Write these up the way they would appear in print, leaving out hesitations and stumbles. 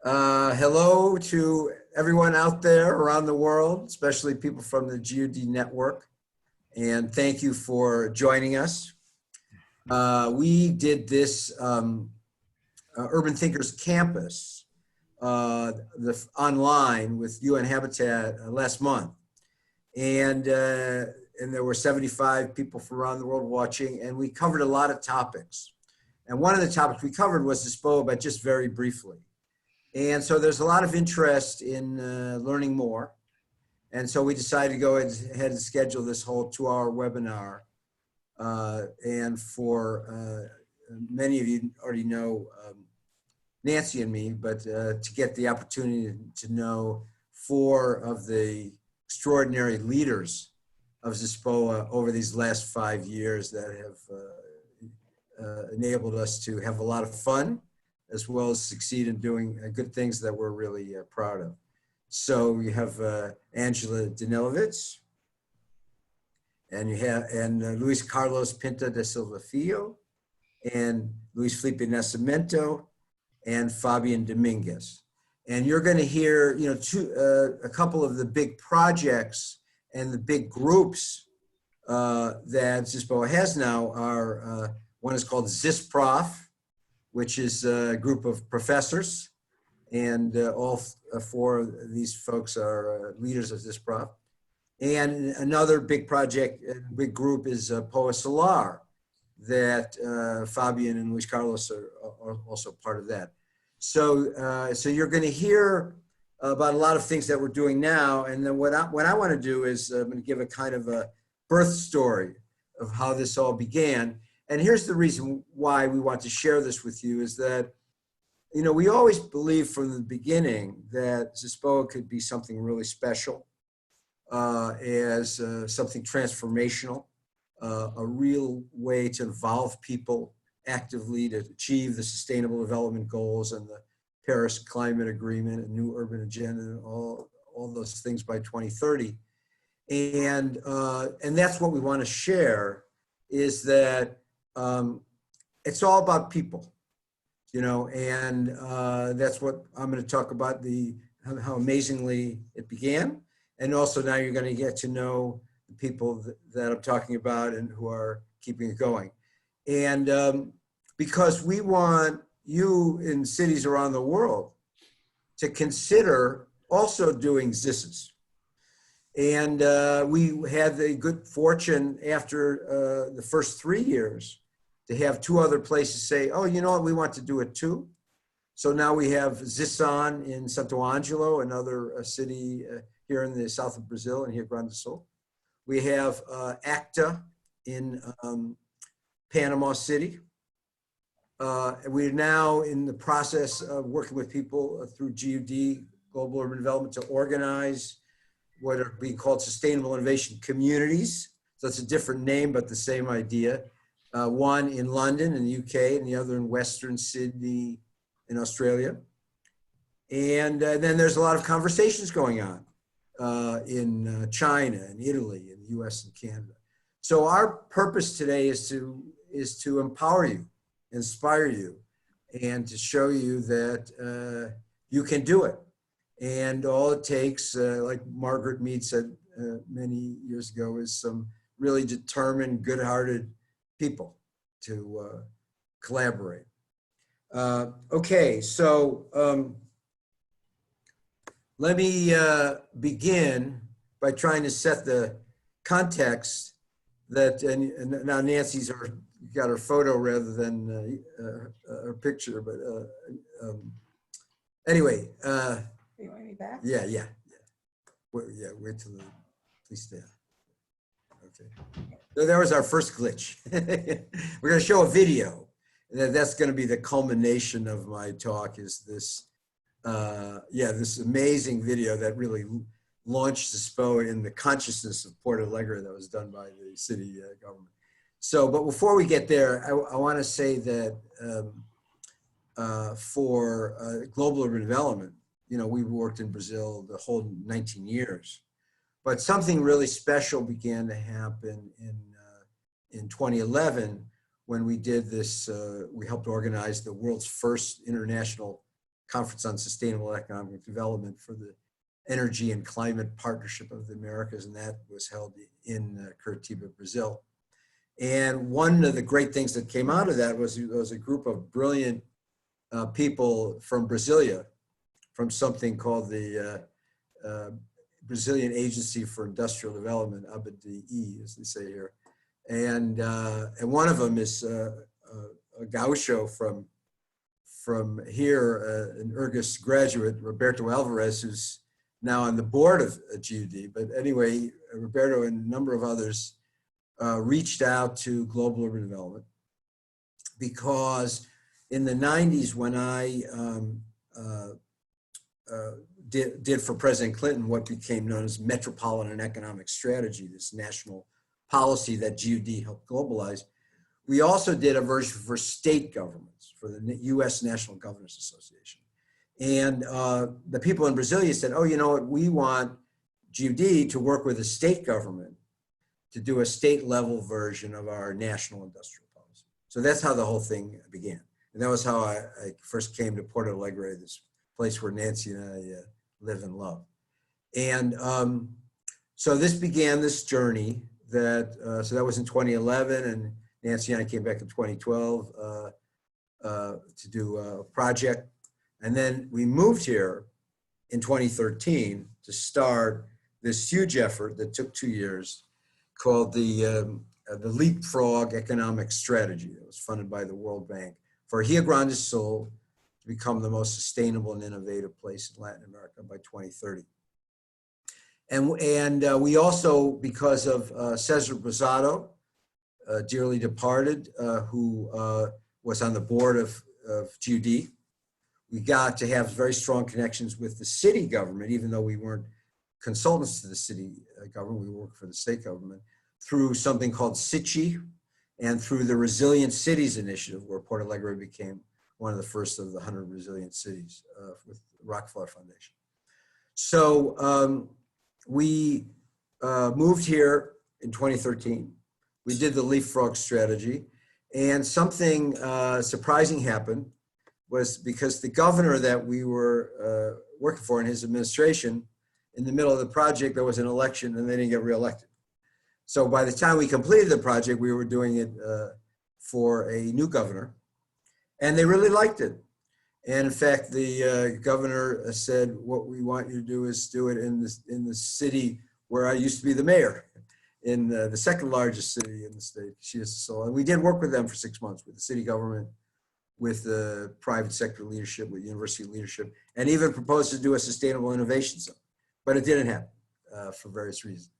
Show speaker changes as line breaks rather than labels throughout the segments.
Hello to everyone out there around the world, especially people from the GUD network. And thank you for joining us. We did this Urban Thinkers Campus online with UN Habitat last month. And there were 75 people from around the world watching, and we covered a lot of topics. And one of the topics we covered was Zispoa, but just very briefly. And so there's a lot of interest in learning more. And so we decided to go ahead and schedule this whole 2-hour webinar. And for many of you already know Nancy and me, but to get the opportunity to know 4 of the extraordinary leaders of Zispoa over these last 5 years that have enabled us to have a lot of fun, as well as succeed in doing good things that we're really proud of. So we have Angela Danilovich, and you have Luis Carlos Pinta de Silva Filho, and Luis Felipe Nascimento, and Fabian Dominguez. And you're going to hear, a couple of the big projects and the big groups that Zispoa has now are, one is called Zisprof, which is a group of professors, and all 4 of these folks are leaders of Zisprof. And another big project, big group is Poa Solar, that Fabian and Luis Carlos are also part of that. So, so you're going to hear about a lot of things that we're doing now, and then what I want to do is I'm going to give a kind of a birth story of how this all began. And here's the reason why we want to share this with you is that, we always believed from the beginning that Zispoa could be something really special, as something transformational, a real way to involve people actively to achieve the Sustainable Development Goals and the Paris Climate Agreement and New Urban Agenda and all those things by 2030. And that's what we want to share, is that it's all about people, and that's what I'm going to talk about, how amazingly it began. And also now you're going to get to know the people that I'm talking about and who are keeping it going. And because we want you in cities around the world to consider also doing ZISs. And we had the good fortune after the first 3 years to have 2 other places say, oh, you know what, we want to do it too. So now we have Zissan in Santo Angelo, another city here in the south of Brazil, in Rio Grande do Sul. We have ACTA in Panama City. We're now in the process of working with people through GUD, Global Urban Development, to organize what are being called sustainable innovation communities. So it's a different name, but the same idea. One in London in the UK, and the other in Western Sydney in Australia. And then there's a lot of conversations going on in China and Italy and the US and Canada. So our purpose today is to empower you, inspire you, and to show you that you can do it. And all it takes, like Margaret Mead said many years ago, is some really determined, good-hearted people to collaborate. Okay, so let me begin by trying to set the context that, and now Nancy's got her photo rather than her picture, but anyway.
You want me back?
Yeah. Wait till please stay. Okay. So that was our first glitch. We're going to show a video. And that's going to be the culmination of my talk, is this, this amazing video that really launched Zispoa in the consciousness of Porto Alegre that was done by the city government. So, but before we get there, I want to say that for global urban development, we worked in Brazil the whole 19 years, but something really special began to happen in 2011 when we did this. We helped organize the world's first international Conference on Sustainable Economic Development for the Energy and Climate Partnership of the Americas, and that was held in Curitiba, Brazil. And one of the great things that came out of that was a group of brilliant people from Brasilia, from something called the Brazilian Agency for Industrial Development, ABDE, as they say here. And one of them is a gaucho from here, an Urgus graduate, Roberto Alvarez, who's now on the board of GUD. But anyway, Roberto and a number of others reached out to Global Urban Development because in the 90s, when I did for President Clinton what became known as Metropolitan Economic Strategy, this national policy that GUD helped globalize, we also did a version for state governments, for the U.S. National Governors Association. And the people in Brasilia said, oh, you know what, we want GUD to work with the state government to do a state level version of our national industrial policy. So that's how the whole thing began. And that was how I first came to Porto Alegre, this place where Nancy and I live and love. And so this began this journey that, so that was in 2011, and Nancy and I came back in 2012 to do a project. And then we moved here in 2013 to start this huge effort that took 2 years called the Leapfrog Economic Strategy. It was funded by the World Bank for Rio Grande do Sul to become the most sustainable and innovative place in Latin America by 2030. And we also, because of Cesar Rosado, dearly departed, who was on the board of GUD, we got to have very strong connections with the city government, even though we weren't consultants to the city government, we worked for the state government, through something called SITCHI and through the Resilient Cities Initiative, where Porto Alegre became one of the first of the 100 resilient cities with the Rockefeller Foundation. So we moved here in 2013. We did the Leapfrog strategy, and something surprising happened was because the governor that we were working for in his administration, in the middle of the project, there was an election and they didn't get reelected. So by the time we completed the project, we were doing it for a new governor, and they really liked it. And in fact, the governor said, what we want you to do is do it in the city where I used to be the mayor, in the second largest city in the state. So we did work with them for 6 months, with the city government, with the private sector leadership, with university leadership, and even proposed to do a sustainable innovation zone. But it didn't happen for various reasons.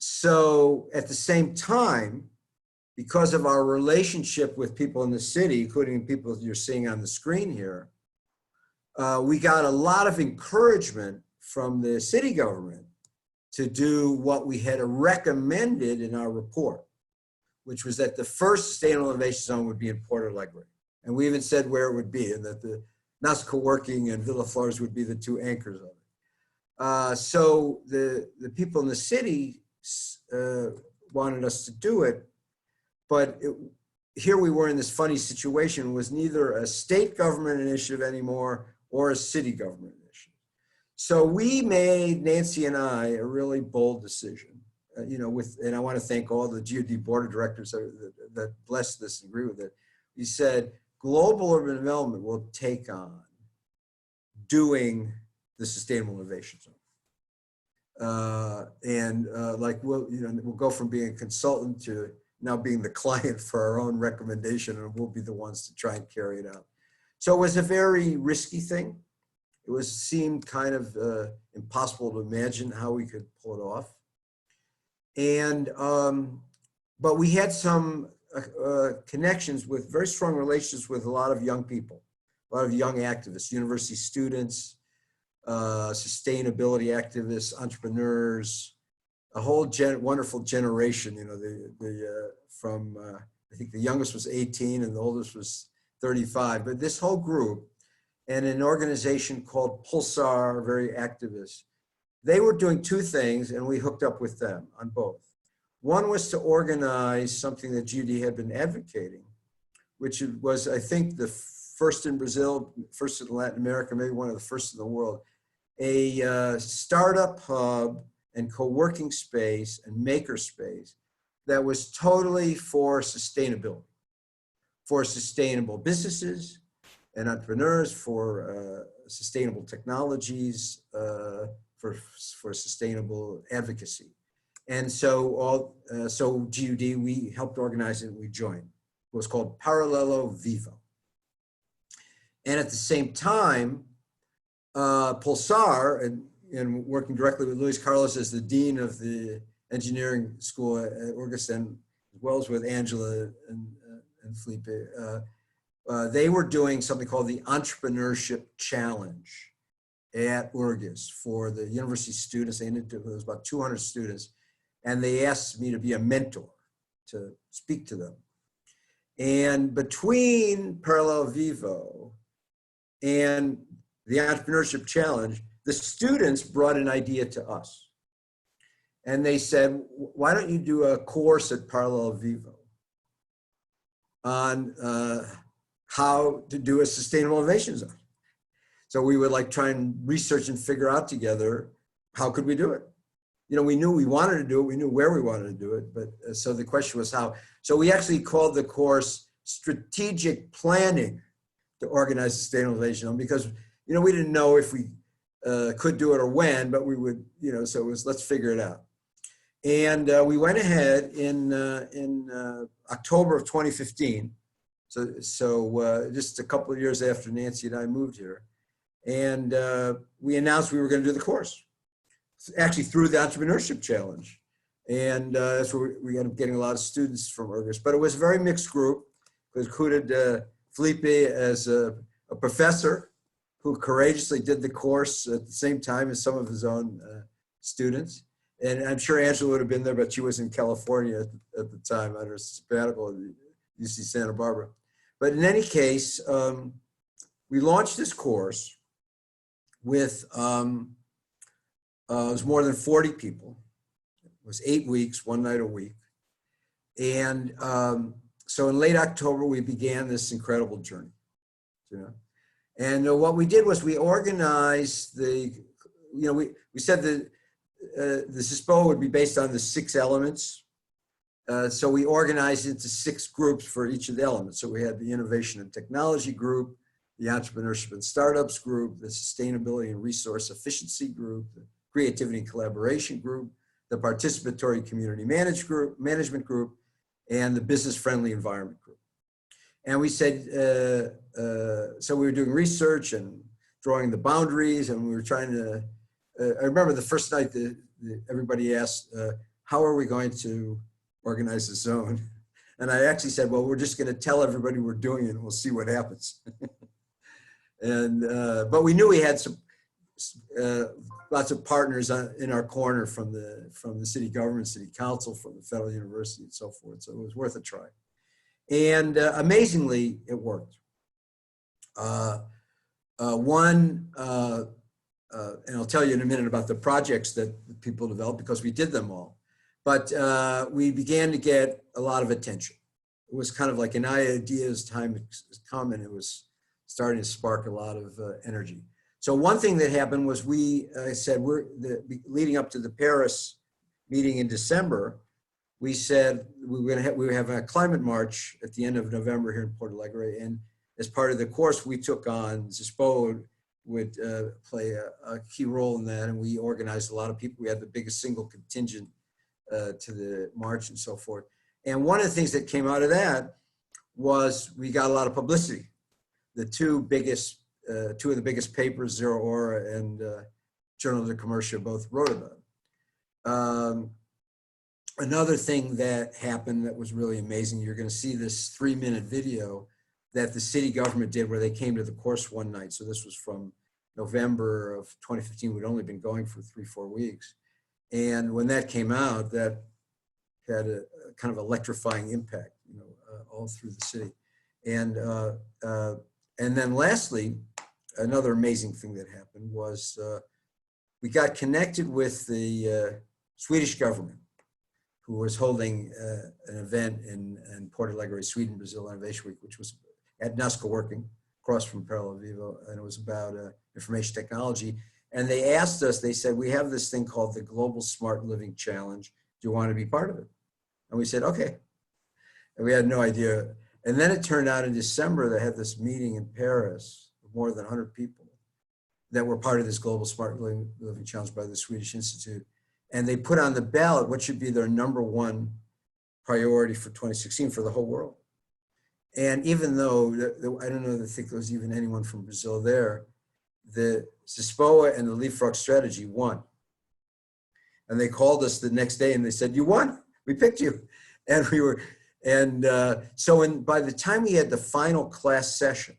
So at the same time, because of our relationship with people in the city, including people you're seeing on the screen here, we got a lot of encouragement from the city government to do what we had recommended in our report, which was that the first sustainable innovation zone would be in Porto Alegre. And we even said where it would be, and that the NAS Co-working and Villa Flores would be the two anchors of it. So the people in the city wanted us to do it, but here we were in this funny situation. It was neither a state government initiative anymore or a city government initiative. So we made, Nancy and I, a really bold decision, and I want to thank all the GOD board of directors that blessed this and agree with it. We said, global urban development will take on doing the sustainable innovation zone. We'll go from being a consultant to now being the client for our own recommendation, and we'll be the ones to try and carry it out. So it was a very risky thing. It seemed kind of impossible to imagine how we could pull it off. And, but we had some connections with very strong relations with a lot of young people, a lot of young activists, university students, sustainability activists, entrepreneurs, a whole wonderful generation. I think the youngest was 18 and the oldest was 35. But this whole group and an organization called Pulsar, very activist, they were doing two things, and we hooked up with them on both. One was to organize something that GUD had been advocating, which was, I think, the first in Brazil, first in Latin America, maybe one of the first in the world, a startup hub and co-working space and maker space that was totally for sustainability, for sustainable businesses and entrepreneurs, for sustainable technologies, for sustainable advocacy. And so GUD, we helped organize it and we joined. It was called Paralelo Vivo. And at the same time, Pulsar, and working directly with Luis Carlos as the dean of the engineering school at Urgestein, as well as with Angela and Felipe, they were doing something called the Entrepreneurship Challenge at Urgestein for the university students. There was about 200 students, and they asked me to be a mentor, to speak to them. And between Parallel Vivo and the Entrepreneurship Challenge, the students brought an idea to us. And they said, why don't you do a course at Parallel Vivo on how to do a sustainable innovation zone? So we would like try and research and figure out together, how could we do it? You know, we knew we wanted to do it. We knew where we wanted to do it. But so the question was how. So we actually called the course Strategic Planning to Organize Sustainable Innovation Zone, because, you know, we didn't know if we could do it or when, but we would, you know, so it was, let's figure it out. And we went ahead in October of 2015. So just a couple of years after Nancy and I moved here. And we announced we were going to do the course, actually through the Entrepreneurship Challenge. And that's where we ended up getting a lot of students from Urgestein. But it was a very mixed group. It included Felipe as a professor who courageously did the course at the same time as some of his own students. And I'm sure Angela would have been there, but she was in California at the time on her sabbatical at UC Santa Barbara. But in any case, we launched this course with, it was more than 40 people. It was 8 weeks, one night a week. And so in late October, we began this incredible journey. You know? And what we did was we organized the, you know, we said that the Zispoa would be based on the 6 elements. So we organized into 6 groups for each of the elements. So we had the Innovation and Technology group, the Entrepreneurship and Startups group, the Sustainability and Resource Efficiency group, the Creativity and Collaboration group, the Participatory Community Management group, and the Business Friendly Environment group. And we said, so we were doing research and drawing the boundaries, and we were trying to, I remember the first night that everybody asked, how are we going to organize the zone? And I actually said, well, we're just going to tell everybody we're doing it and we'll see what happens. And, but we knew we had some, lots of partners in our corner from the city government, city council, from the federal university and so forth. So it was worth a try. And amazingly, it worked. And I'll tell you in a minute about the projects that people developed because we did them all. But we began to get a lot of attention. It was kind of like an idea's time has come, and it was starting to spark a lot of energy. So one thing that happened was we said, leading up to the Paris meeting in December, we said we were having a climate march at the end of November here in Porto Alegre. And as part of the course, we took on, Zispoa would play a key role in that. And we organized a lot of people. We had the biggest single contingent to the march and so forth. And one of the things that came out of that was we got a lot of publicity. The two of the biggest papers, Zero Hora and Journal de Comercio, both wrote about it. Another thing that happened that was really amazing, you're going to see this 3-minute video that the city government did where they came to the course one night. So this was from November of 2015. We'd only been going for 3-4 weeks. And when that came out, that had a kind of electrifying impact, you know, all through the city. And then lastly, another amazing thing that happened was we got connected with the Swedish government, who was holding an event in Porto Alegre, Sweden, Brazil Innovation Week, which was at NUS co-working across from Parallel Vivo, and it was about information technology. And they asked us, they said, we have this thing called the Global Smart Living Challenge. Do you want to be part of it? And we said, okay. And we had no idea. And then it turned out in December, they had this meeting in Paris, more than 100 people that were part of this Global Smart Living Challenge by the Swedish Institute. And they put on the ballot what should be their #1 priority for 2016 for the whole world. And even though, I don't know, I think there was even anyone from Brazil there, the Zispoa and the Leapfrog strategy won. And they called us the next day and they said, you won, we picked you. And we were, and by the time we had the final class session,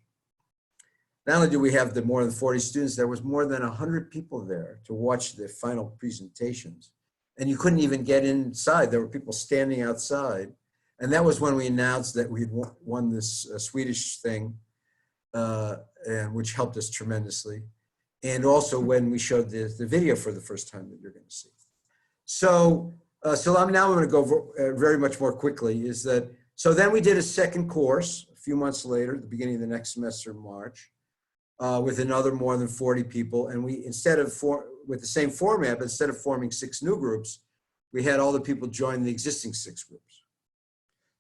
not only do we have the more than 40 students, there was more than 100 people there to watch the final presentations. And you couldn't even get inside. There were people standing outside. And that was when we announced that we had won this Swedish thing, and which helped us tremendously. And also when we showed the video for the first time that you're going to see. So, now I'm going to go very much more quickly, is that, so then we did a second course a few months later, at the beginning of the next semester in March, with another more than 40 people. And we, with the same format, but instead of forming 6 new groups, we had all the people join the existing 6 groups.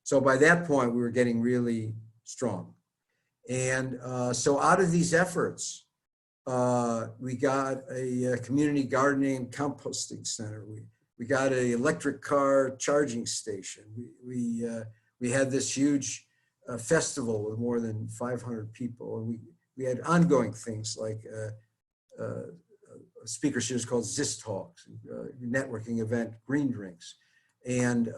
So by that point, we were getting really strong. And so out of these efforts, we got a community gardening and composting center. We got an electric car charging station. We had this huge festival with more than 500 people. And we had ongoing things like a speaker series called Zis Talks, networking event, green drinks. And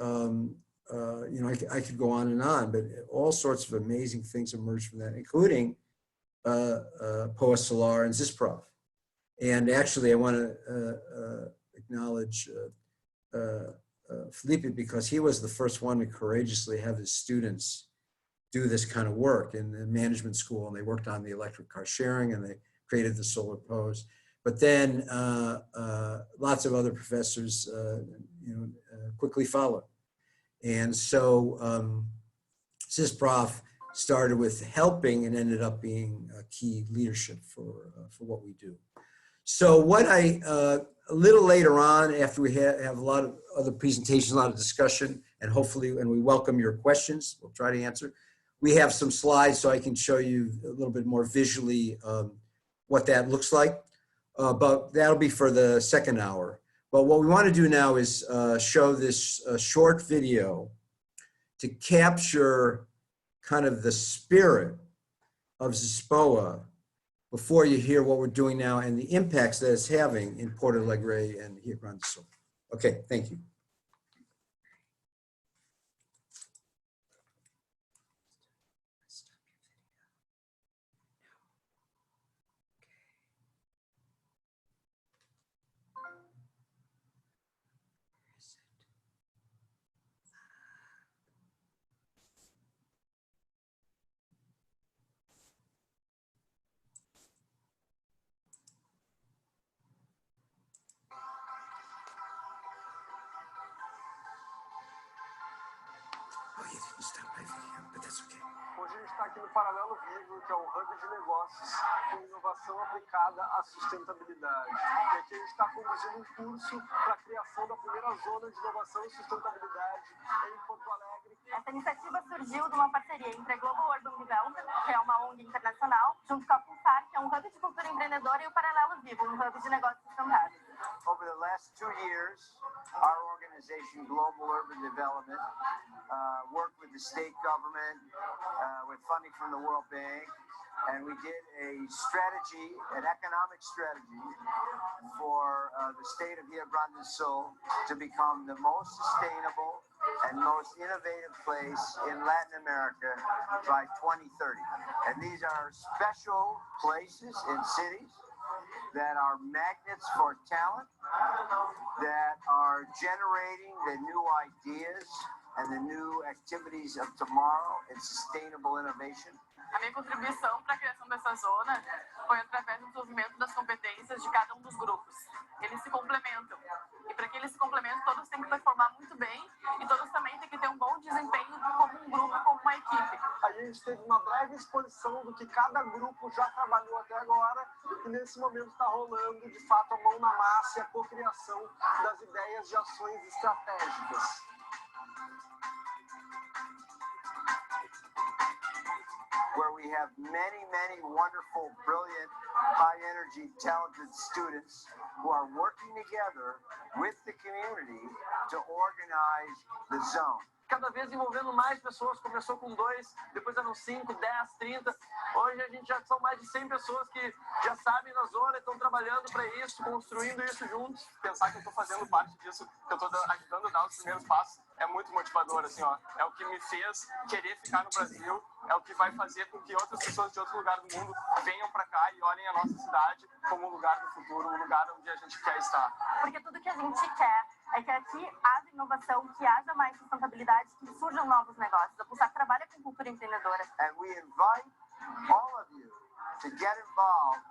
I could go on, but all sorts of amazing things emerged from that, including Poa Solar and Zisprof. And actually, I want to acknowledge Felipe, because he was the first one to courageously have his students do this kind of work in the management school. And they worked on the electric car sharing and they created the solar pose. But then lots of other professors quickly followed. And so Zisprof started with helping and ended up being a key leadership for what we do. So what a little later on, after we have a lot of other presentations, a lot of discussion, and hopefully, and we welcome your questions, we'll try to answer. We have some slides so I can show you a little bit more visually what that looks like, but that'll be for the second hour. But what we want to do now is show this short video to capture kind of the spirit of Zispoa before you hear what we're doing now and the impacts that it's having in Porto Alegre and Rio Grande do Sul. Okay, thank you.
Hoje a gente está aqui no Paralelo Vivo, que é um hub de negócios com inovação aplicada à sustentabilidade. E aqui a gente está conduzindo um curso para a criação da primeira zona de inovação e sustentabilidade em Porto Alegre.
Essa iniciativa surgiu de uma parceria entre a Global Urban Development, que é uma ONG internacional, junto com a Pulsar, que é um hub de cultura empreendedora, e o Paralelo Vivo, um hub de negócios sustentáveis.
Over the last 2 years, our organization, Global Urban Development, worked with the state government, with funding from the World Bank, and we did a strategy, an economic strategy for the state of Rio Grande do Sul to become the most sustainable and most innovative place in Latin America by 2030. And these are special places in cities that are magnets for talent, that are generating the new ideas and the new activities of tomorrow in sustainable innovation.
A minha contribuição para a criação dessa zona foi através do desenvolvimento das competências de cada um dos grupos. Eles se complementam. E para que eles se complementem, todos têm que performar muito bem e todos também têm que ter um bom desempenho como um grupo, como uma equipe.
Aí
gente teve uma breve exposição do que cada grupo já trabalhou até agora e nesse momento está rolando, de fato, a mão na massa e a cocriação das ideias de ações estratégicas.
Where we have many, many wonderful, brilliant, high-energy, talented students who are working together with the community to organize the zone.
Cada vez envolvendo mais pessoas, começou com 2, depois eram 5, 10, 30. Hoje a gente já são mais de 100 pessoas que já sabem na zona, estão trabalhando para isso, construindo isso juntos. Pensar que eu estou fazendo parte disso, que eu estou ajudando a dar os primeiros passos, é muito motivador, assim, ó. É o que me fez querer ficar no Brasil, é o que vai fazer com que outras pessoas de outro lugar do mundo venham para cá e olhem a nossa cidade como um lugar do futuro, um lugar onde a gente quer estar.
Porque tudo que a gente quer é que aqui haja inovação, que haja mais sustentabilidade, que surjam novos negócios. A Pulsar trabalha com cultura empreendedora.
And we invite all of you to get involved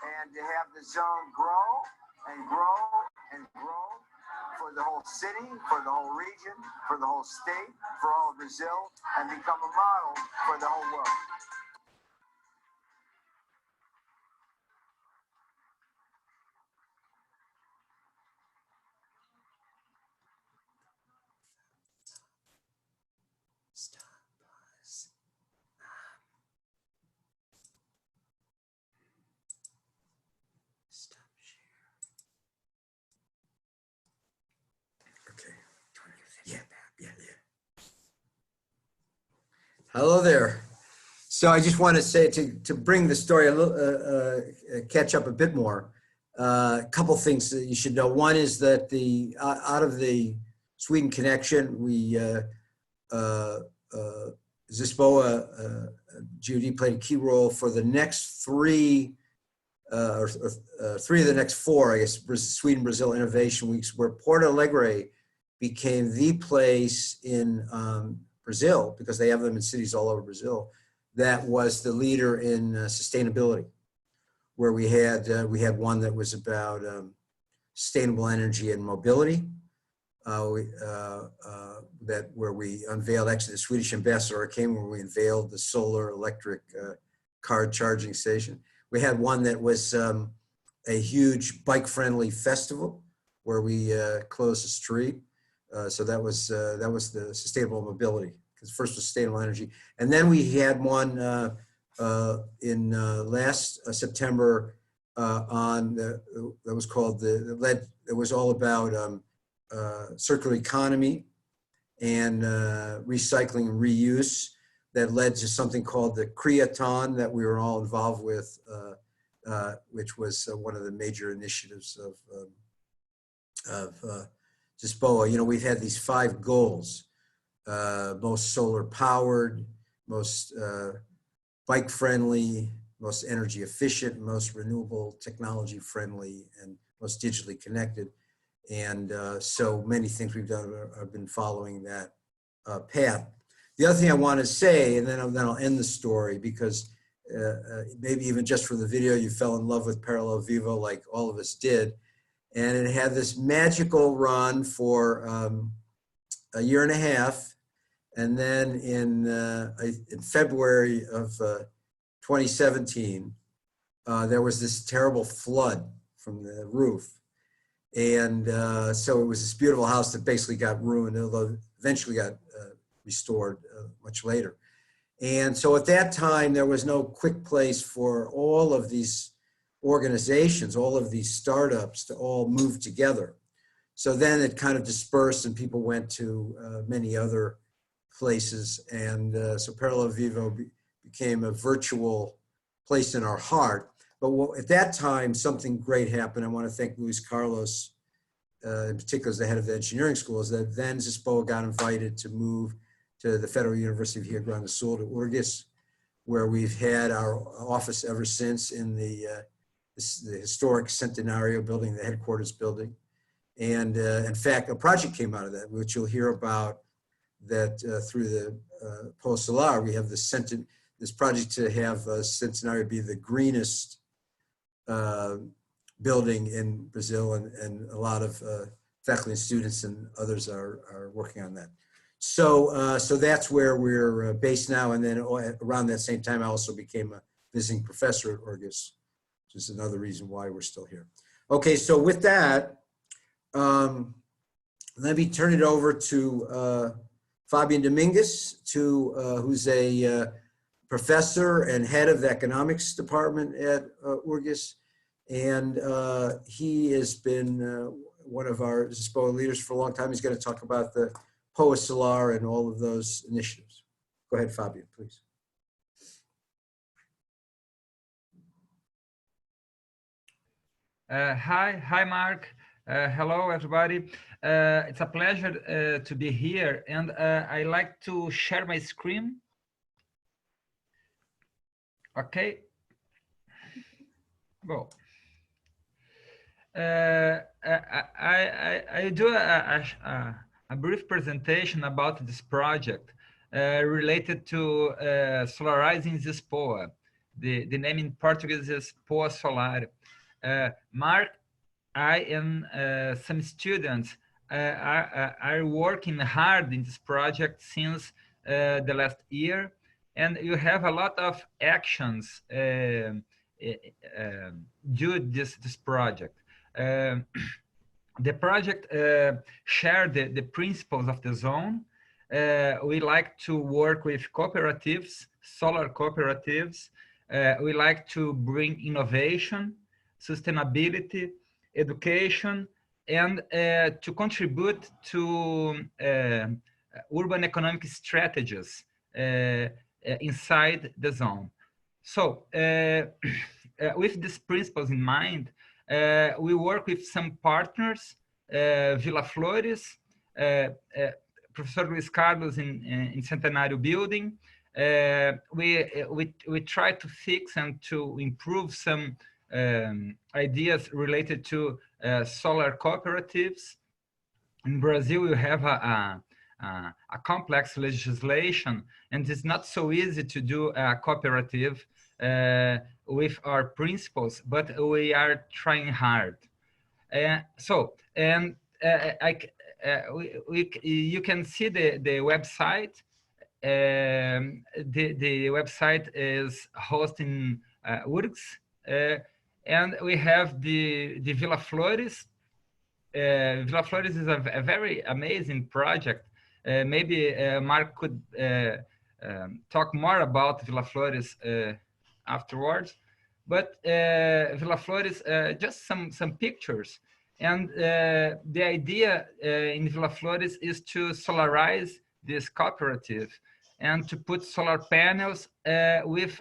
and to have the zone grow and grow and grow for the whole city, for the whole region, for the whole state, for all of Brazil, and become a model for the whole world.
Hello there. So I just want to say to bring the story a little, catch up a bit more. A couple things that you should know. One is that out of the Sweden connection, we Zispoa GOD played a key role for the next three of the next 4, I guess, Sweden Brazil Innovation Weeks, where Porto Alegre became the place in Brazil, because they have them in cities all over Brazil, that was the leader in sustainability, where we had one that was about sustainable energy and mobility, where we unveiled, actually the Swedish ambassador came, where we unveiled the solar electric car charging station. We had one that was a huge bike-friendly festival where we closed the street. So that was the sustainable mobility, because first was sustainable energy. And then we had one in last September that was called it was all about circular economy and recycling and reuse, that led to something called the Creaton that we were all involved with, which was one of the major initiatives of Zispoa. You know, we've had these 5 goals: most solar powered, most bike friendly, most energy efficient, most renewable technology friendly, and most digitally connected. And so many things we've done have been following that path. The other thing I want to say, and then I'll end the story, because maybe even just from the video, you fell in love with Parallel Vivo like all of us did. And it had this magical run for a year and a half. And then in February of 2017, there was this terrible flood from the roof. And so it was this beautiful house that basically got ruined, although eventually got restored much later. And so at that time, there was no quick place for all of these organizations, all of these startups to all move together. So then it kind of dispersed and people went to many other places. And so Parallel Vivo became a virtual place in our heart. But at that time, something great happened. I want to thank Luis Carlos, in particular as the head of the engineering school, is that then Zispoa got invited to move to the Federal University of Rio Grande do Sul, to URGS, where we've had our office ever since in the historic Centenario building, the headquarters building. And in fact, a project came out of that, which you'll hear about, that through the Polo Solar, we have this project to have Centenario be the greenest building in Brazil, and a lot of faculty and students and others are working on that. So that's where we're based now. And then around that same time, I also became a visiting professor at Urgis, which is another reason why we're still here. Okay, so with that, let me turn it over to Fabian Dominguez, who's a professor and head of the economics department at Urgis. And he has been one of our Zispoa leaders for a long time. He's going to talk about the POA Solar and all of those initiatives. Go ahead, Fabian, please.
Hi, Mark. Hello, everybody. It's a pleasure to be here, and I like to share my screen. Okay. Go. I do a brief presentation about this project related to solarizing Zispoa. The name in Portuguese is POA Solar. Mark, I and some students are working hard in this project since the last year, and you have a lot of actions due this project. The project share the principles of the zone. We like to work with cooperatives, solar cooperatives. We like to bring innovation, sustainability, education, and to contribute to urban economic strategies inside the zone. So with these principles in mind, we work with some partners, Vila Flores, Professor Luis Carlos in Centenário Building. We try to fix and to improve some ideas related to solar cooperatives. In Brazil, we have a complex legislation, and it's not so easy to do a cooperative with our principles, but we are trying hard. You can see the website. The website is hosted in URGS, and we have the Vila Flores. Vila Flores is a very amazing project. Maybe Mark could talk more about Vila Flores afterwards. But Vila Flores, just some pictures. And the idea in Vila Flores is to solarize this cooperative and to put solar panels with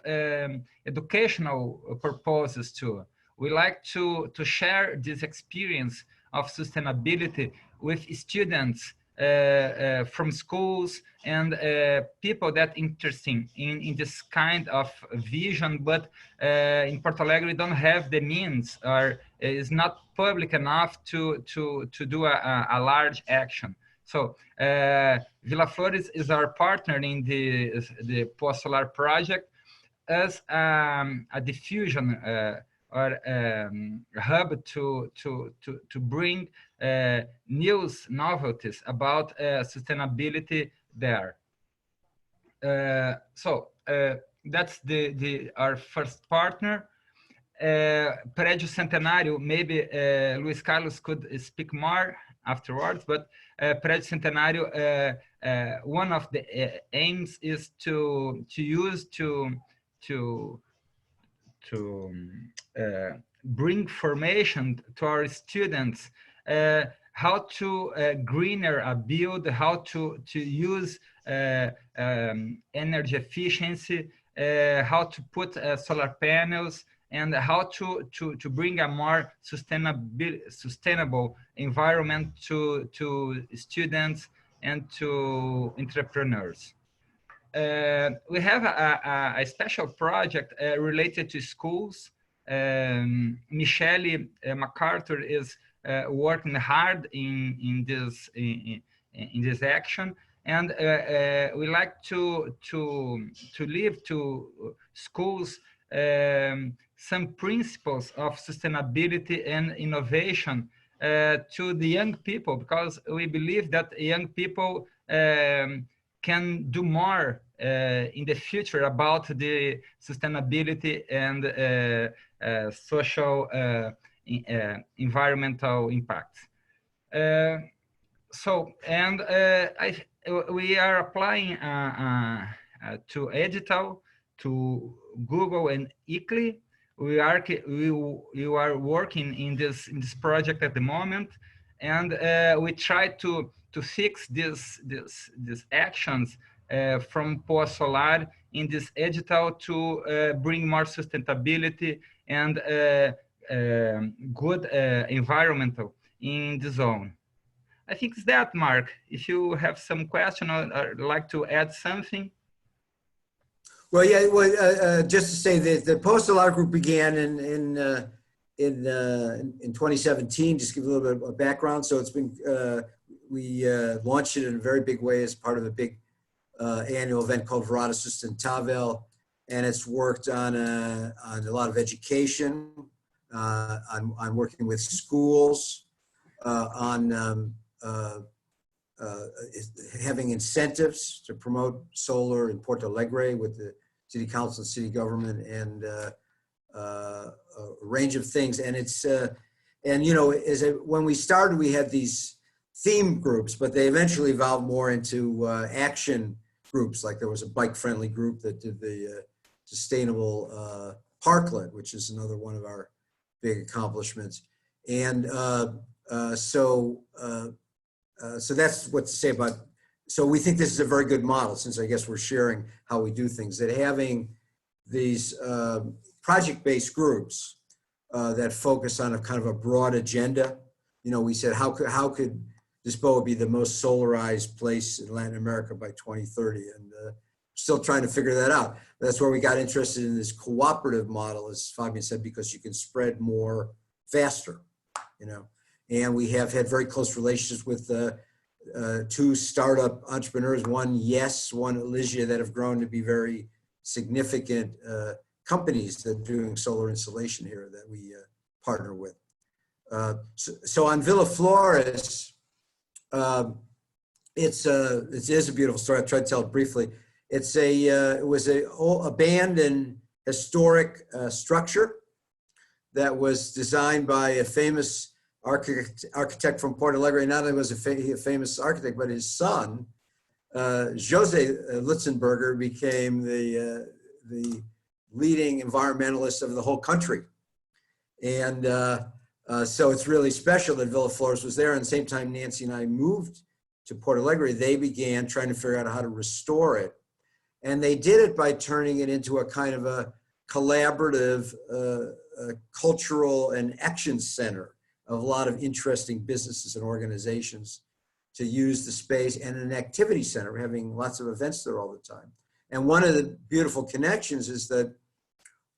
educational purposes too. We like to share this experience of sustainability with students from schools and people that interested in this kind of vision, but in Porto Alegre we don't have the means, or is not public enough to do a large action. So Vila Flores is our partner in the POA Solar project as a diffusion or hub to bring novelties about sustainability there. That's our first partner. Prédio Centenário, maybe Luis Carlos could speak more afterwards, but Prédio Centenário, one of the aims is to bring formation to our students, how to greener a build, how to use energy efficiency, how to put solar panels, and how to bring a more sustainable environment to students and to entrepreneurs. We have a special project related to schools. Michelle MacArthur is working hard in this action, and we like to leave to schools some principles of sustainability and innovation to the young people, because we believe that young people can do more in the future about the sustainability and social environmental impact. We are applying to Edital, to Google and ICLEI. We are working in this project at the moment, and we try to fix these actions from Poa Solar in this Edital to bring more sustainability and good environmental in the zone. I think it's that, Mark. If you have some question or like to add something.
Well, yeah. Well, just to say that the Poa Solar Group began in 2017. Just give a little bit of background. So it's been we launched it in a very big way as part of a big annual event called Verada Sustentável, and it's worked on a lot of education, on working with schools, on having incentives to promote solar in Porto Alegre with the city council and city government, and a range of things. And it's and you know, when we started, we had these theme groups, but they eventually evolved more into action groups. Like there was a bike-friendly group that did the sustainable parklet, which is another one of our big accomplishments. And so that's what to say about, so we think this is a very good model, since I guess we're sharing how we do things, that having these project-based groups that focus on a kind of a broad agenda. You know, we said, how could Zispoa be the most solarized place in Latin America by 2030? And still trying to figure that out. That's where we got interested in this cooperative model, as Fabian said, because you can spread more faster, you know. And we have had very close relationships with two startup entrepreneurs, one Yes, one Elysia, that have grown to be very significant companies that are doing solar installation here that we partner with. So on Villa Flores, it is a beautiful story. I'll try to tell it briefly. It was a abandoned historic structure that was designed by a famous architect from Porto Alegre. Not only was he a famous architect, but his son, Jose Litzenberger, became the leading environmentalist of the whole country. And so it's really special that Villa Flores was there. And at the same time Nancy and I moved to Porto Alegre, they began trying to figure out how to restore it. And they did it by turning it into a kind of a collaborative cultural and action center of a lot of interesting businesses and organizations to use the space, and an activity center. We're having lots of events there all the time. And one of the beautiful connections is that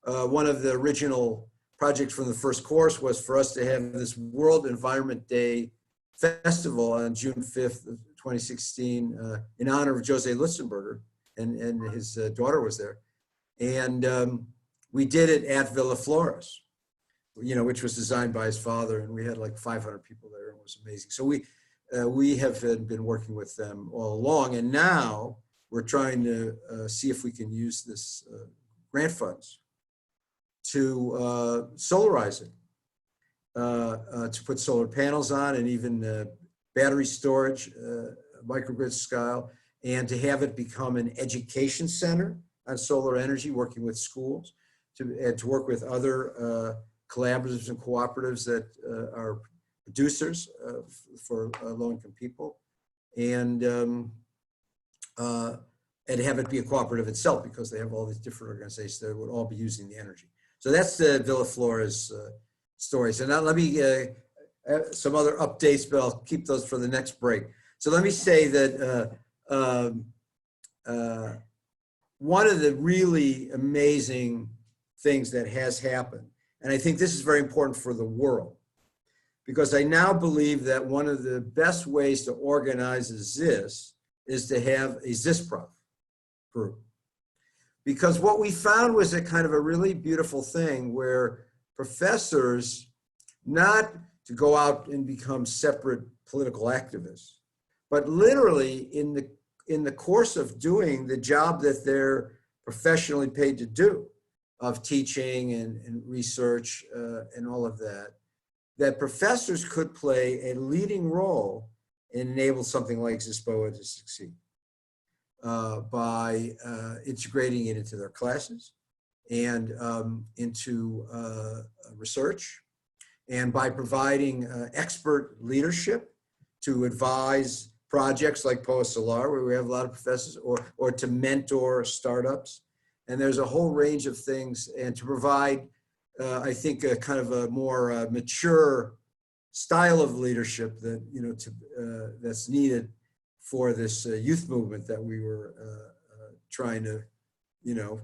one of the original projects from the first course was for us to have this World Environment Day festival on June 5th, 2016, in honor of Jose Litzenberger, and his daughter was there. And we did it at Villa Flores, you know, which was designed by his father, and we had like 500 people there, and it was amazing. So we have been working with them all along, and now we're trying to see if we can use this grant funds to solarize it, to put solar panels on, and even battery storage, microgrid style, and to have it become an education center on solar energy, working with schools, and to work with other collaboratives and cooperatives that are producers for low-income people, and have it be a cooperative itself, because they have all these different organizations that would all be using the energy. So that's the Villa Flores story. So now let me some other updates, but I'll keep those for the next break. So let me say that one of the really amazing things that has happened, and I think this is very important for the world, because I now believe that one of the best ways to organize a ZIS is to have a ZISPROF group. Because what we found was a kind of a really beautiful thing where professors, not to go out and become separate political activists, but literally in the course of doing the job that they're professionally paid to do, of teaching and research and all of that, that professors could play a leading role and enable something like Zispoa to succeed by integrating it into their classes and into research, and by providing expert leadership to advise projects like POA Solar, where we have a lot of professors, or to mentor startups. And there's a whole range of things, and to provide, I think, a kind of a more mature style of leadership that, you know, that's needed for this youth movement that we were trying to, you know,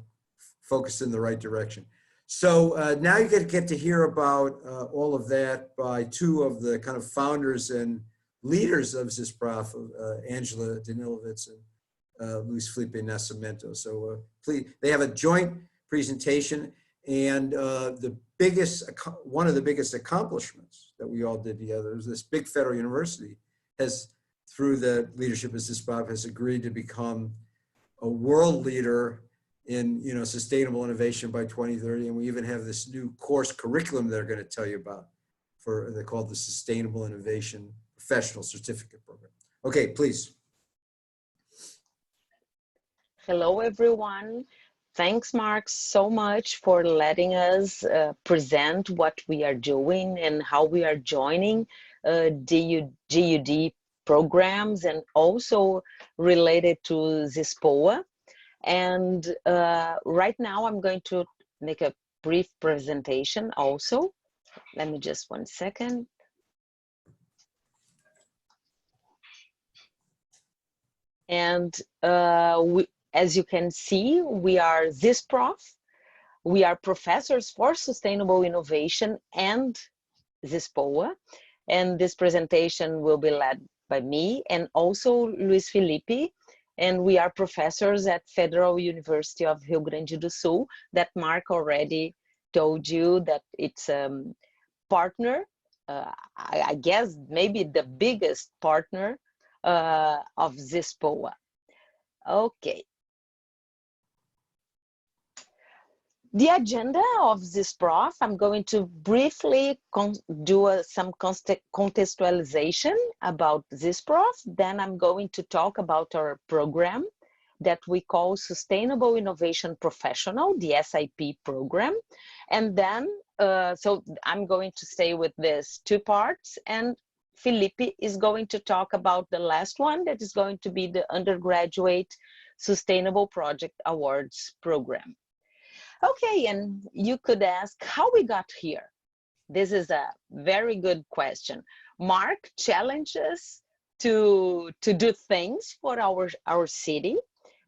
focus in the right direction. So now you get to hear about all of that by two of the kind of founders and leaders of Zisprof, Angela Danilovitz and Luis Felipe Nascimento. So please, they have a joint presentation, and one of the biggest accomplishments that we all did together is this big federal university has, through the leadership of Zisprof, has agreed to become a world leader in, you know, sustainable innovation by 2030. And we even have this new course curriculum they're going to tell you about they're called the Sustainable Innovation Professional Certificate Program. Okay, please.
Hello, everyone. Thanks, Mark, so much for letting us present what we are doing and how we are joining GUD programs, and also related to Zispoa. And right now I'm going to make a brief presentation also. Let me just 1 second. And as you can see, we are Zisprof. We are professors for sustainable innovation and Zispoa. And this presentation will be led by me and also Luis Felipe. And we are professors at Federal University of Rio Grande do Sul, that Mark already told you that it's a partner, I guess maybe the biggest partner of Zispoa. Okay. The agenda of Zisprof, I'm going to briefly do some contextualization about Zisprof. Then I'm going to talk about our program that we call Sustainable Innovation Professional, the SIP program. And then, so I'm going to stay with these two parts, and Felipe is going to talk about the last one, that is going to be the Undergraduate Sustainable Project Awards program. Okay, and you could ask how we got here. This is a very good question. Mark challenged us to do things for our city,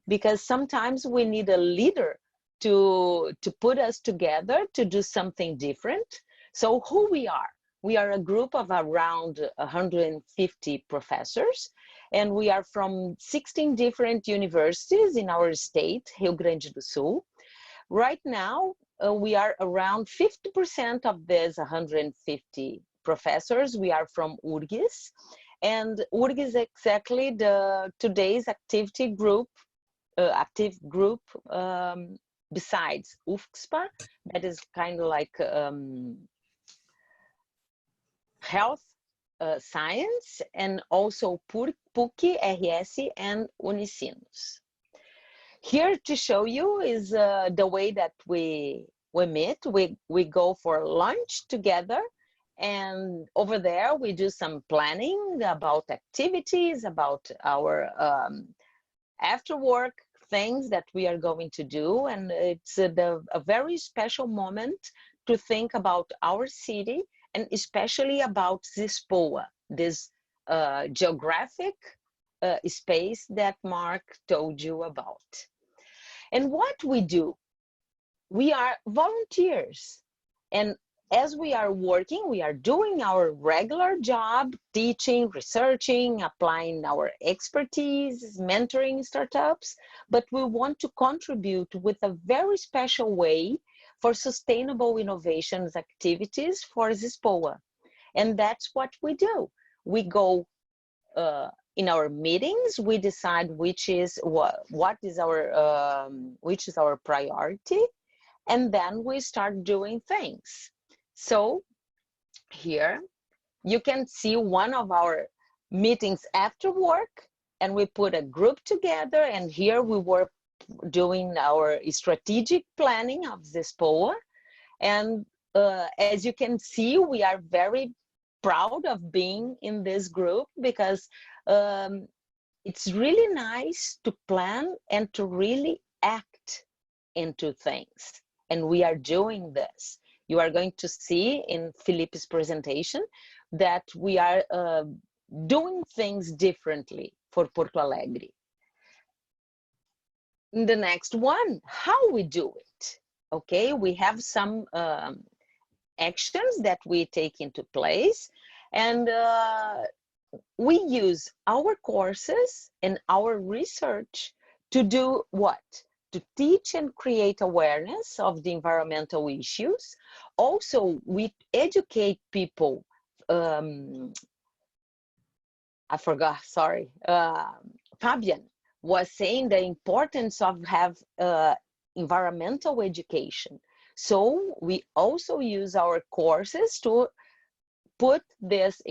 because sometimes we need a leader to put us together to do something different. So who we are? We are a group of around 150 professors, and we are from 16 different universities in our state, Rio Grande do Sul. Right now, we are around 50% of these 150 professors. We are from URGS, and URGS is exactly today's active group besides UFSPA, that is kind of like health science, and also PUC, RS, and Unicinos. Here to show you is the way that we meet. We go for lunch together, and over there we do some planning about activities, about our after work things that we are going to do. And it's a very special moment to think about our city, and especially about Zispoa, this geographic space that Mark told you about. And what we do, we are volunteers. And as we are working, we are doing our regular job, teaching, researching, applying our expertise, mentoring startups, but we want to contribute with a very special way for sustainable innovations activities for Zispoa. And that's what we do. We go in our meetings, we decide which is what is our priority, and then we start doing things. So here you can see one of our meetings after work, and we put a group together, and here we were doing our strategic planning of Zispoa. And as you can see, we are very proud of being in this group, because it's really nice to plan and to really act into things. And we are doing this. You are going to see in Felipe's presentation that we are doing things differently for Porto Alegre. In the next one, how we do it. Okay, we have some actions that we take into place, and we use our courses and our research to do what? To teach and create awareness of the environmental issues. Also, we educate people. I forgot, sorry. Fabian was saying the importance of have environmental education. So we also use our courses to put this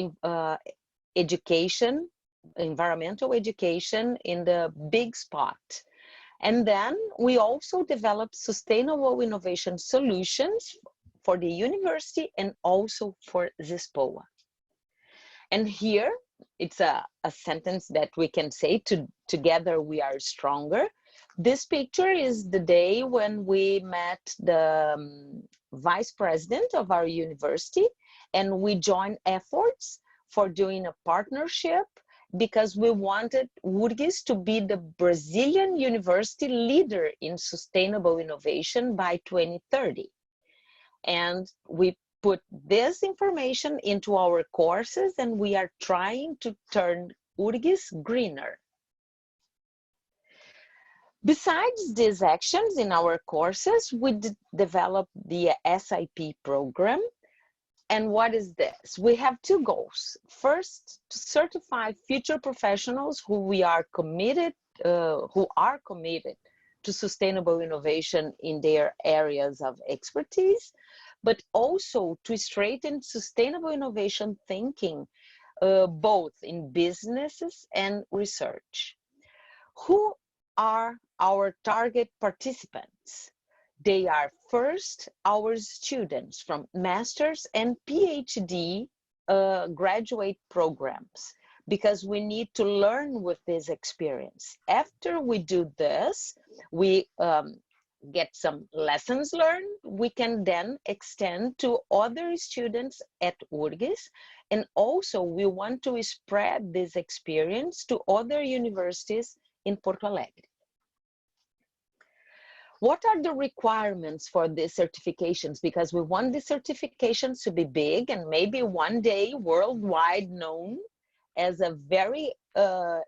education, environmental education, in the big spot. And then we also develop sustainable innovation solutions for the university and also for Zispoa. And here it's a sentence that we can say, together we are stronger. This picture is the day when we met the vice president of our university, and we joined efforts for doing a partnership, because we wanted URGS to be the Brazilian university leader in sustainable innovation by 2030. And we put this information into our courses, and we are trying to turn URGS greener. Besides these actions in our courses, we developed the SIP program. And what is this? We have two goals. First, to certify future professionals who are committed to sustainable innovation in their areas of expertise, but also to strengthen sustainable innovation thinking, both in businesses and research. Who are our target participants? They are first our students from master's and PhD graduate programs, because we need to learn with this experience. After we do this, we get some lessons learned. We can then extend to other students at URGS, and also we want to spread this experience to other universities in Porto Alegre. What are the requirements for these certifications? Because we want the certifications to be big and maybe one day worldwide known as a very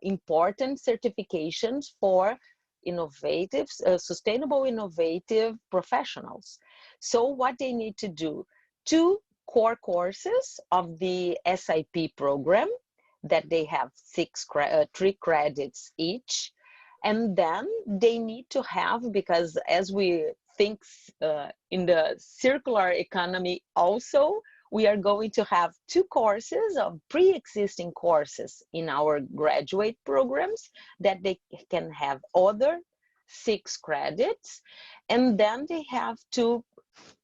important certifications for innovative, sustainable innovative professionals. So what they need to do, 2 core courses of the SIP program that they have 3 credits each. And then they need to have, because as we think in the circular economy also, we are going to have 2 courses of pre-existing courses in our graduate programs that they can have other 6 credits. And then they have to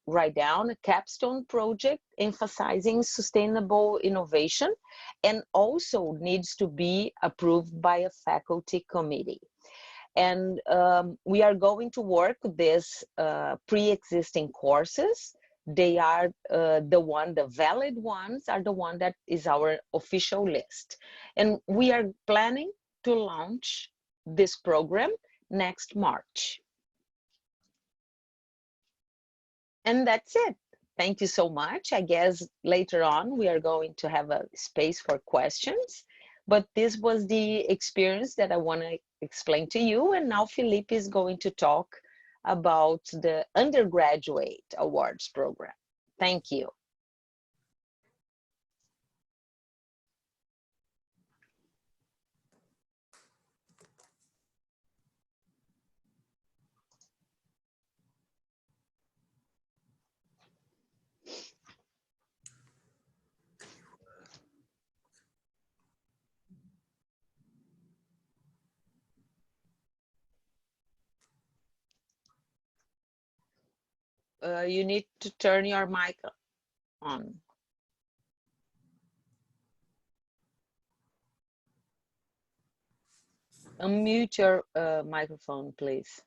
write down a capstone project emphasizing sustainable innovation, and also needs to be approved by a faculty committee. And we are going to work with these pre-existing courses. They are the valid ones are the one that is our official list. And we are planning to launch this program next March. And that's it. Thank you so much. I guess later on we are going to have a space for questions, but this was the experience that I want to explain to you. And now Felipe is going to talk about the undergraduate awards program. Thank you. you need to turn your mic on. Unmute your microphone, please.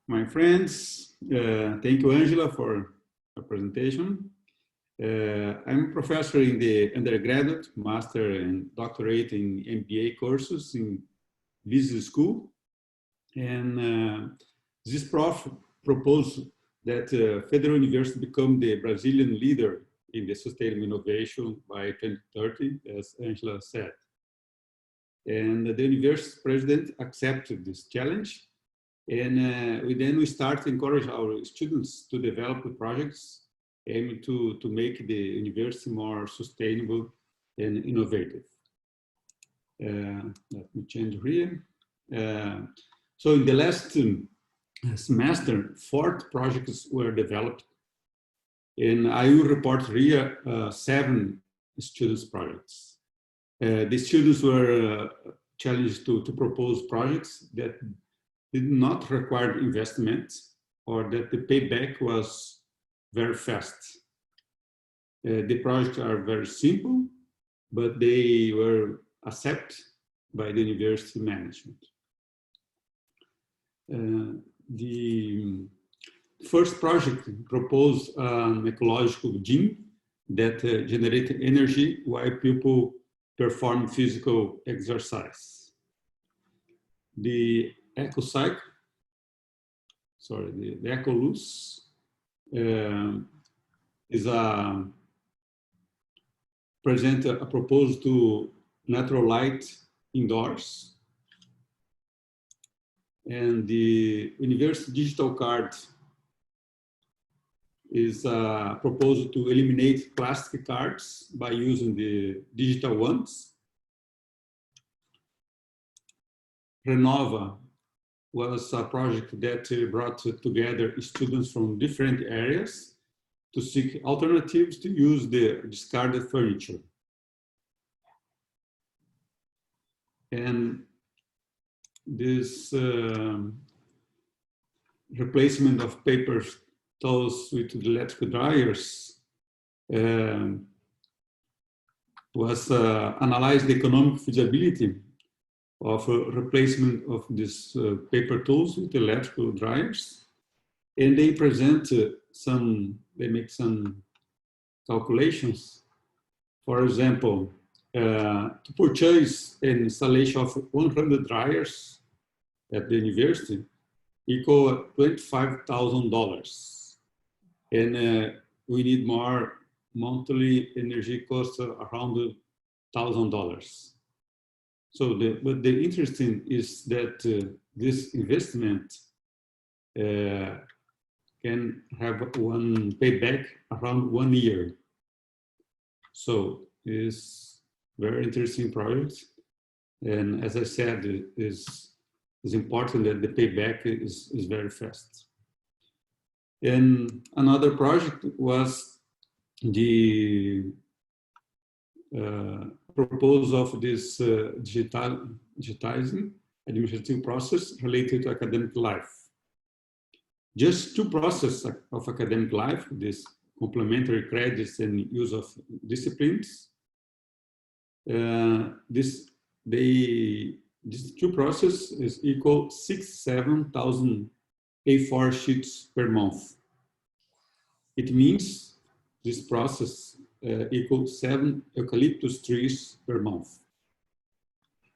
My friends, thank you, Angela, for the presentation. I'm a professor in the undergraduate, master, and doctorate in MBA courses in business school. And this prof proposed that Federal University become the Brazilian leader in the sustainable innovation by 2030, as Angela said. And the university president accepted this challenge. And we start to encourage our students to develop projects aiming to make the university more sustainable and innovative. Let me change here. So in the last semester, 4 projects were developed, and I will report here 7 students' projects. The students were challenged to propose projects that did not require investment or that the payback was very fast. The projects are very simple, but they were accepted by the university management. The first project proposed an ecological gym that generated energy while people perform physical exercise. The EcoCycle, sorry, the EcoLuz is present a proposal to natural light indoors. And the University Digital Card is a proposal to eliminate plastic cards by using the digital ones. Renova was a project that brought together students from different areas to seek alternatives to use the discarded furniture. And this replacement of paper towels with electric dryers was analyzed the economic feasibility of a replacement of these paper tools with electrical dryers, and they present they make some calculations. For example, to purchase an installation of 100 dryers at the university equal $25,000, and we need more monthly energy costs around $1,000. So, but the interesting is that this investment can have one payback around 1 year. So it's very interesting project, and as I said, it's important that the payback is very fast. And another project was the proposal of this digitizing administrative process related to academic life. Just 2 processes of academic life, this complementary credits and use of disciplines. These 2 processes is equal 7,000 A4 sheets per month. It means this process equals 7 eucalyptus trees per month.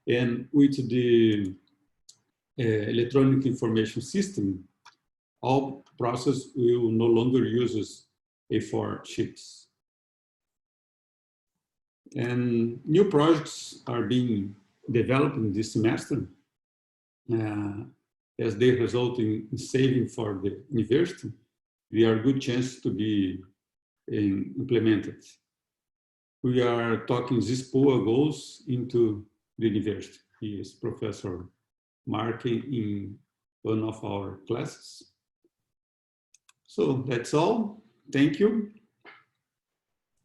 And with the electronic information system, all process will no longer use A4 sheets. And new projects are being developed in this semester as they result in saving for the university. They are a good chance to be implemented. We are talking Zispoa goals into the university. He is Professor Mark in one of our classes. So that's all. Thank you.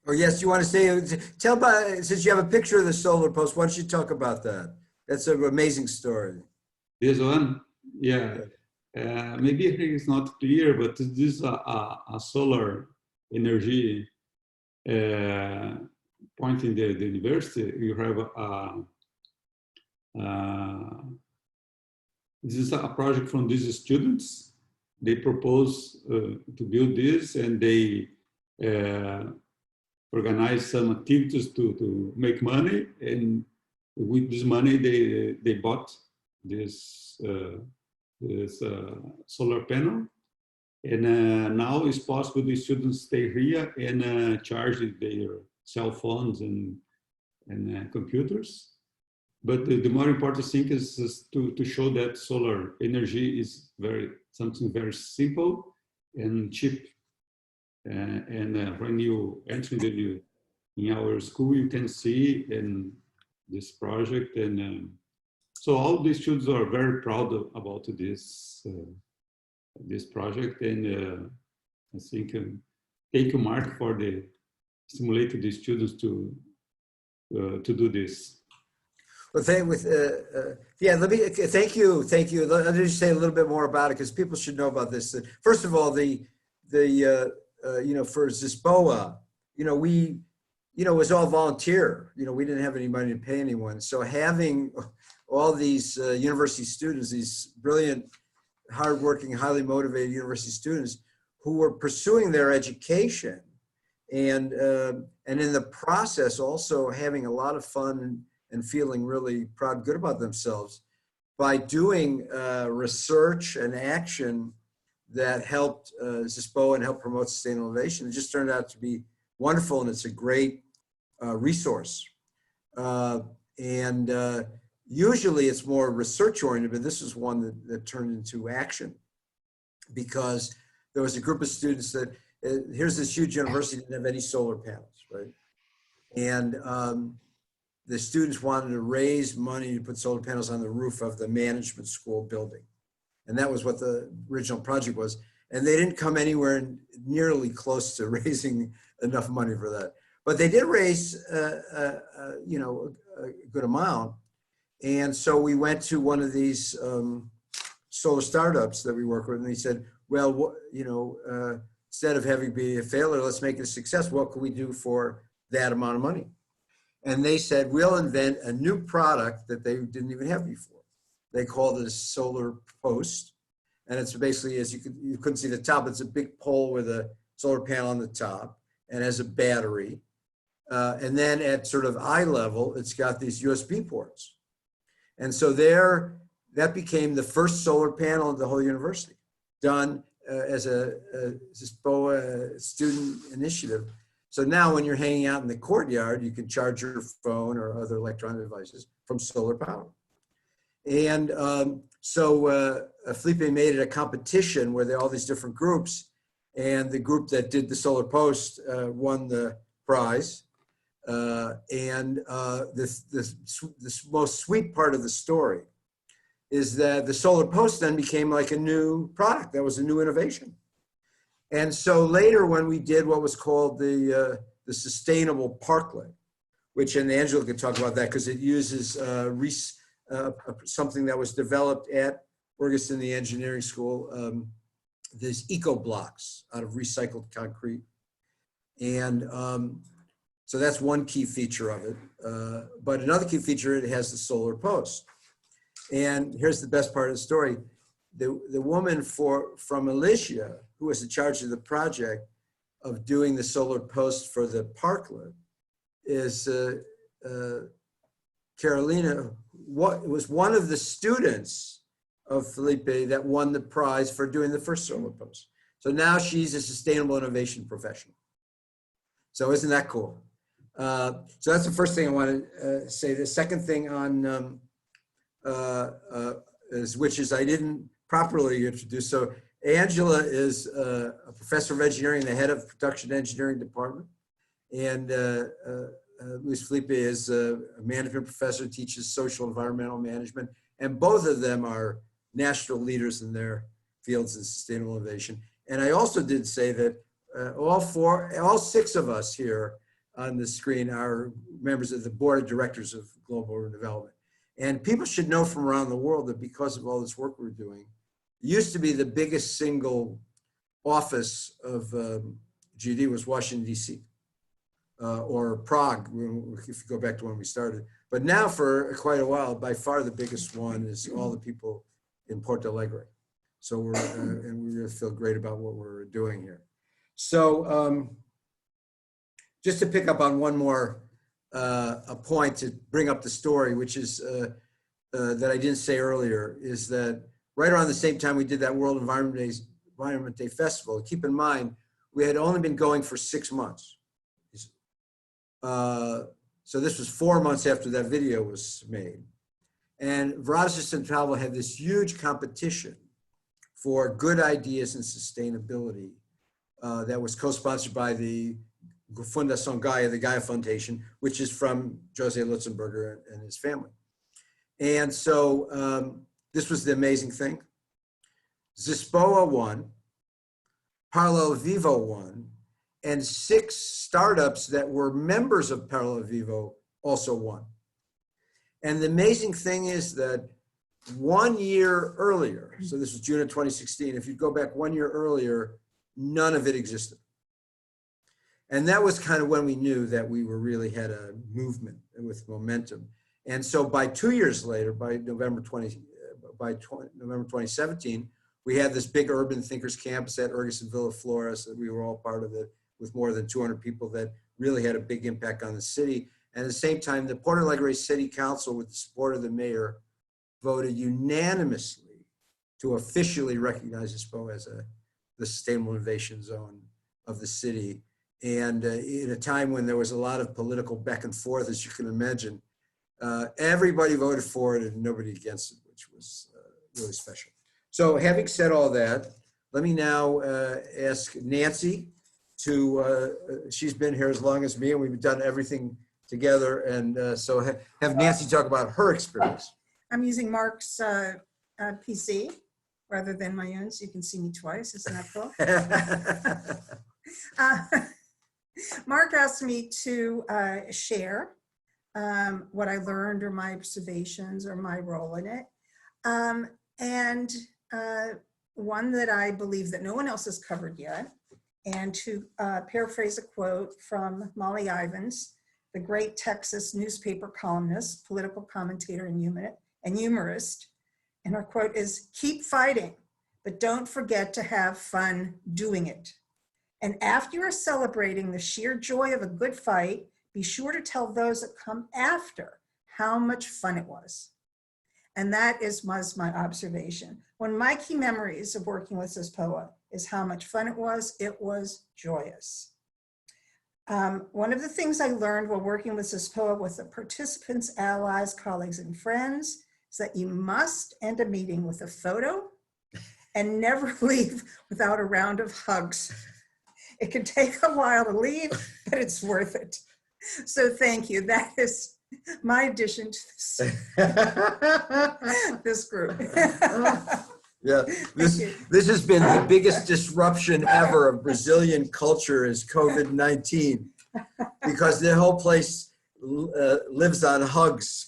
Oh, yes, you want to say, tell about, since you have a picture of the solar post, why don't you talk about that? That's an amazing story.
This one, yeah. Maybe it's not clear, but this is a solar energy point in the university. You have this is a project from these students. They propose to build this, and they organize some activities to make money. And with this money, they bought this solar panel. And now it's possible the students stay here and charge their cell phones and computers. But the more important thing is to show that solar energy is something very simple and cheap. When you enter in our school, you can see in this project. And so all the students are very proud about this project. And I think thank you, Mark, for stimulating the students to do this.
Well, yeah, thank you. Let me just say a little bit more about it because people should know about this. First of all, for Zispoa, it was all volunteer. We didn't have any money to pay anyone. So having all these university students, these brilliant, hardworking, highly motivated university students who were pursuing their education and in the process also having a lot of fun and feeling really proud, good about themselves by doing research and action that helped Zispoa and helped promote sustainable innovation. It just turned out to be wonderful, and it's a great resource. Usually it's more research oriented, but this is one that turned into action because there was a group of students that, here's this huge university that didn't have any solar panels, right? And the students wanted to raise money to put solar panels on the roof of the management school building. And that was what the original project was. And they didn't come anywhere nearly close to raising enough money for that. But they did raise, a good amount. And so we went to one of these solar startups that we work with, and they said, well, instead of having be a failure, let's make it a success. What can we do for that amount of money? And they said, we'll invent a new product that they didn't even have before. They called it a solar post. And it's basically, as you couldn't see the top, it's a big pole with a solar panel on the top and has a battery. And then at sort of eye level, it's got these USB ports. And so that became the first solar panel in the whole university, done as a Zispoa student initiative. So now when you're hanging out in the courtyard, you can charge your phone or other electronic devices from solar power. And so Felipe made it a competition where there are all these different groups, and the group that did the solar post won the prize. This most sweet part of the story is that the solar post then became like a new product. That was a new innovation. And so later when we did what was called the sustainable parklet, which, and Angela could talk about that because it uses something that was developed at Ferguson, the engineering school, these eco blocks out of recycled concrete. And so that's one key feature of it. But another key feature, it has the solar post. And here's the best part of the story. The woman from Alicia, who was in charge of the project of doing the solar post for the parklet, is Carolina. What was one of the students of Felipe that won the prize for doing the first solar post. So now she's a sustainable innovation professional. So isn't that cool? So that's the first thing I want to say. The second thing on which is I didn't properly introduce. So Angela is a professor of engineering, the head of production engineering department. And Luis Felipe is a management professor, teaches social environmental management. And both of them are national leaders in their fields in sustainable innovation. And I also did say that all six of us here on the screen are members of the board of directors of Global Urban Development. And people should know from around the world that because of all this work we're doing, it used to be the biggest single office of GD was Washington, D.C. Or Prague, if you go back to when we started. But now for quite a while, by far the biggest one is all the people in Porto Alegre. So we're, and we really feel great about what we're doing here. So just to pick up on one more a point to bring up the story, which is that I didn't say earlier, is that right around the same time we did that World Environment Day Festival, keep in mind, we had only been going for 6 months. So this was 4 months after that video was made. And Verada Central had this huge competition for good ideas and sustainability that was co-sponsored by the Fundação Gaia, the Gaia Foundation, which is from Jose Lutzenberger and his family. And so this was the amazing thing. Zispoa won, Parallel Vivo won, and 6 startups that were members of Parallel Vivo also won. And the amazing thing is that 1 year earlier, so this was June of 2016, if you go back 1 year earlier, none of it existed. And that was kind of when we knew that we were really had a movement with momentum. And so by 2 years later, by November 2017, we had this big urban thinkers campus at Ergues Villa Flores that we were all part of it, with more than 200 people that really had a big impact on the city. And at the same time, the Porto Alegre City Council, with the support of the mayor, voted unanimously to officially recognize Zispoa as the Sustainable Innovation Zone of the city. And in a time when there was a lot of political back and forth, as you can imagine, everybody voted for it and nobody against it, which was really special. So having said all that, let me now ask Nancy to, she's been here as long as me and we've done everything together. And so have Nancy talk about her experience.
I'm using Mark's PC rather than my own, so you can see me twice. Isn't that cool? Mark asked me to share what I learned or my observations or my role in it. And one that I believe that no one else has covered yet, and to paraphrase a quote from Molly Ivins, the great Texas newspaper columnist, political commentator, and humorist. And her quote is, "Keep fighting, but don't forget to have fun doing it. And after you're celebrating the sheer joy of a good fight, be sure to tell those that come after how much fun it was." And that was my observation. One of my key memories of working with Zispoa is how much fun it was. It was joyous. One of the things I learned while working with Zispoa with the participants, allies, colleagues, and friends is that you must end a meeting with a photo and never leave without a round of hugs. It can take a while to leave, but it's worth it. So thank you. That is my addition to this group.
Yeah, this has been the biggest disruption ever of Brazilian culture is COVID-19, because the whole place lives on hugs.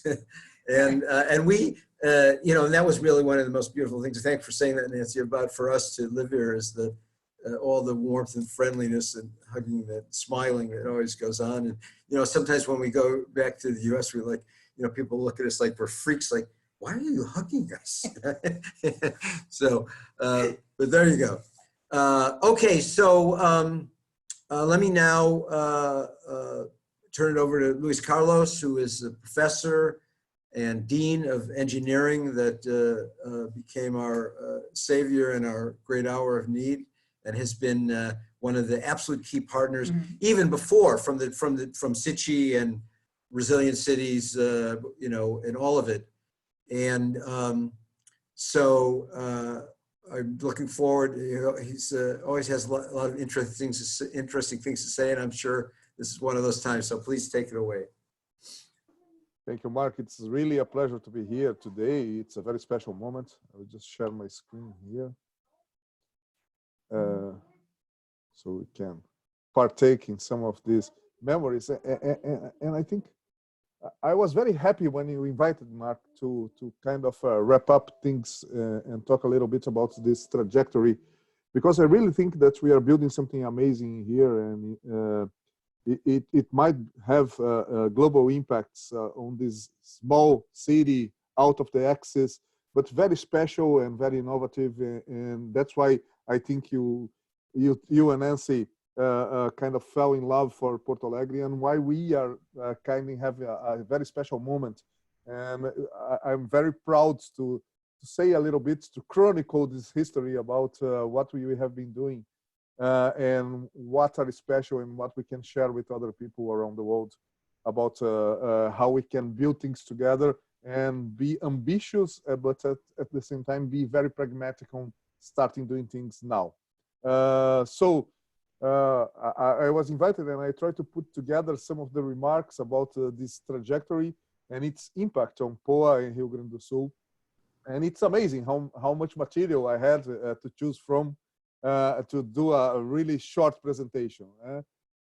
And we, you know, and that was really one of the most beautiful things. Thanks for saying that, Nancy, about for us to live here is the all the warmth and friendliness and hugging, that smiling that always goes on. And, you know, sometimes when we go back to the US, we're like, you know, people look at us like we're freaks, like, why are you hugging us? So, but there you go. Okay, so let me now turn it over to Luis Carlos, who is a professor and dean of engineering that became our savior in our great hour of need, and has been one of the absolute key partners, even before from SITCHI and Resilient Cities, you know, and all of it. And so I'm looking forward. You know, he's always has a lot of interesting things to say, and I'm sure this is one of those times. So please take it away.
Thank you, Mark. It's really a pleasure to be here today. It's a very special moment. I will just share my screen here, so we can partake in some of these memories. And I think I was very happy when you invited Mark to kind of wrap up things and talk a little bit about this trajectory, because I really think that we are building something amazing here, and it might have global impacts on this small city out of the axis, but very special and very innovative, and that's why I think you and Nancy kind of fell in love for Porto Alegre, and why we are kind of have a very special moment. And I'm very proud to say a little bit, to chronicle this history about what we have been doing and what are special and what we can share with other people around the world about how we can build things together and be ambitious, but at the same time be very pragmatic on starting doing things now. I was invited, and I tried to put together some of the remarks about this trajectory and its impact on POA in Rio Grande do Sul. And it's amazing how much material I had to choose from to do a really short presentation.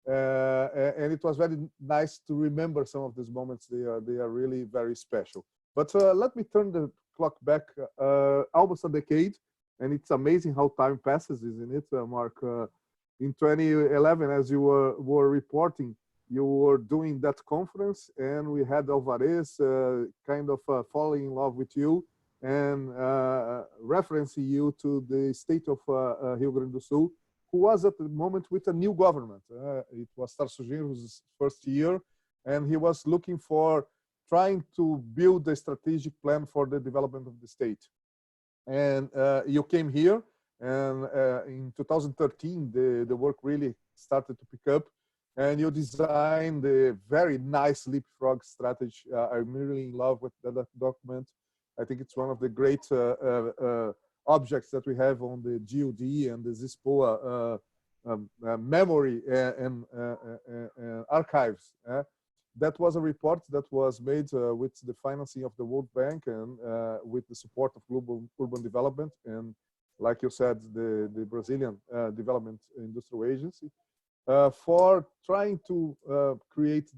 And it was very nice to remember some of these moments. They are really very special. But let me turn the clock back almost a decade, and it's amazing how time passes, isn't it, Mark? In 2011, as you were reporting, you were doing that conference, and we had Alvarez kind of falling in love with you and referencing you to the state of Rio Grande do Sul, who was at the moment with a new government. It was Tarso Genro's first year, and he was looking for trying to build a strategic plan for the development of the state. And you came here, and in 2013, the work really started to pick up, and you designed a very nice leapfrog strategy. I'm really in love with that document. I think it's one of the great objects that we have on the GOD and the Zispoa memory and archives. That was a report that was made with the financing of the World Bank and with the support of Global Urban Development and, like you said, the Brazilian Development Industrial Agency, for trying to create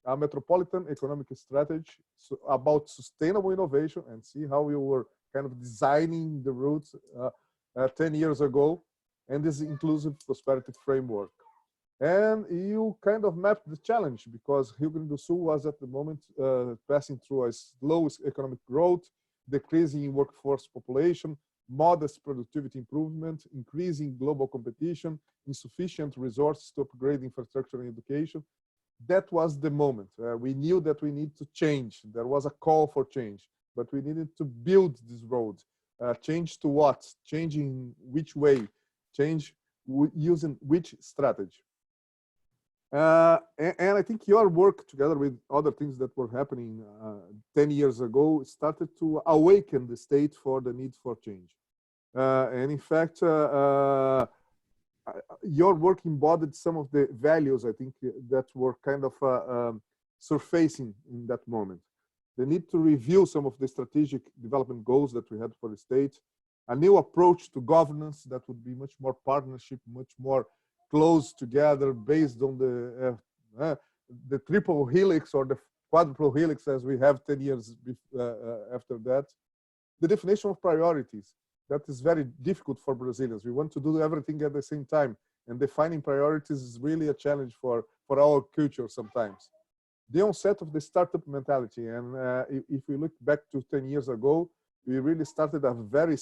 a metropolitan economic strategy about sustainable innovation, and see how we were kind of designing the routes 10 years ago, and this inclusive prosperity framework. And you kind of mapped the challenge, because Rio Grande do Sul was at the moment passing through a slow economic growth, decreasing workforce population, modest productivity improvement, increasing global competition, insufficient resources to upgrade infrastructure and education. That was the moment. We knew that we need to change. There was a call for change, but we needed to build this road. Change to what? Change in which way? Change using which strategy? And I think your work, together with other things that were happening 10 years ago, started to awaken the state for the need for change. And in fact, your work embodied some of the values, I think, that were kind of surfacing in that moment. The need to review some of the strategic development goals that we had for the state, a new approach to governance that would be much more partnership, much more close together, based on the triple helix or the quadruple helix, as we have 10 years after that. The definition of priorities. That is very difficult for Brazilians. We want to do everything at the same time, and defining priorities is really a challenge for our culture sometimes. The onset of the startup mentality, and if we look back to 10 years ago, we really started a very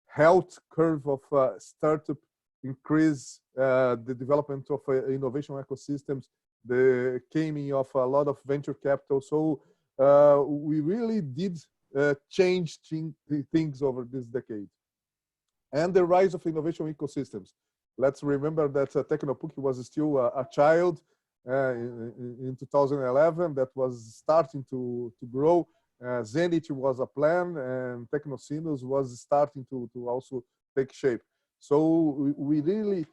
health curve of startup increase, the development of innovation ecosystems, the coming of a lot of venture capital. So we really did change things over this decade. And the rise of innovation ecosystems. Let's remember that Tecnopuc was still a child in 2011 that was starting to grow. Zenit was a plan, and Tecnocinos was starting to also take shape. So we really,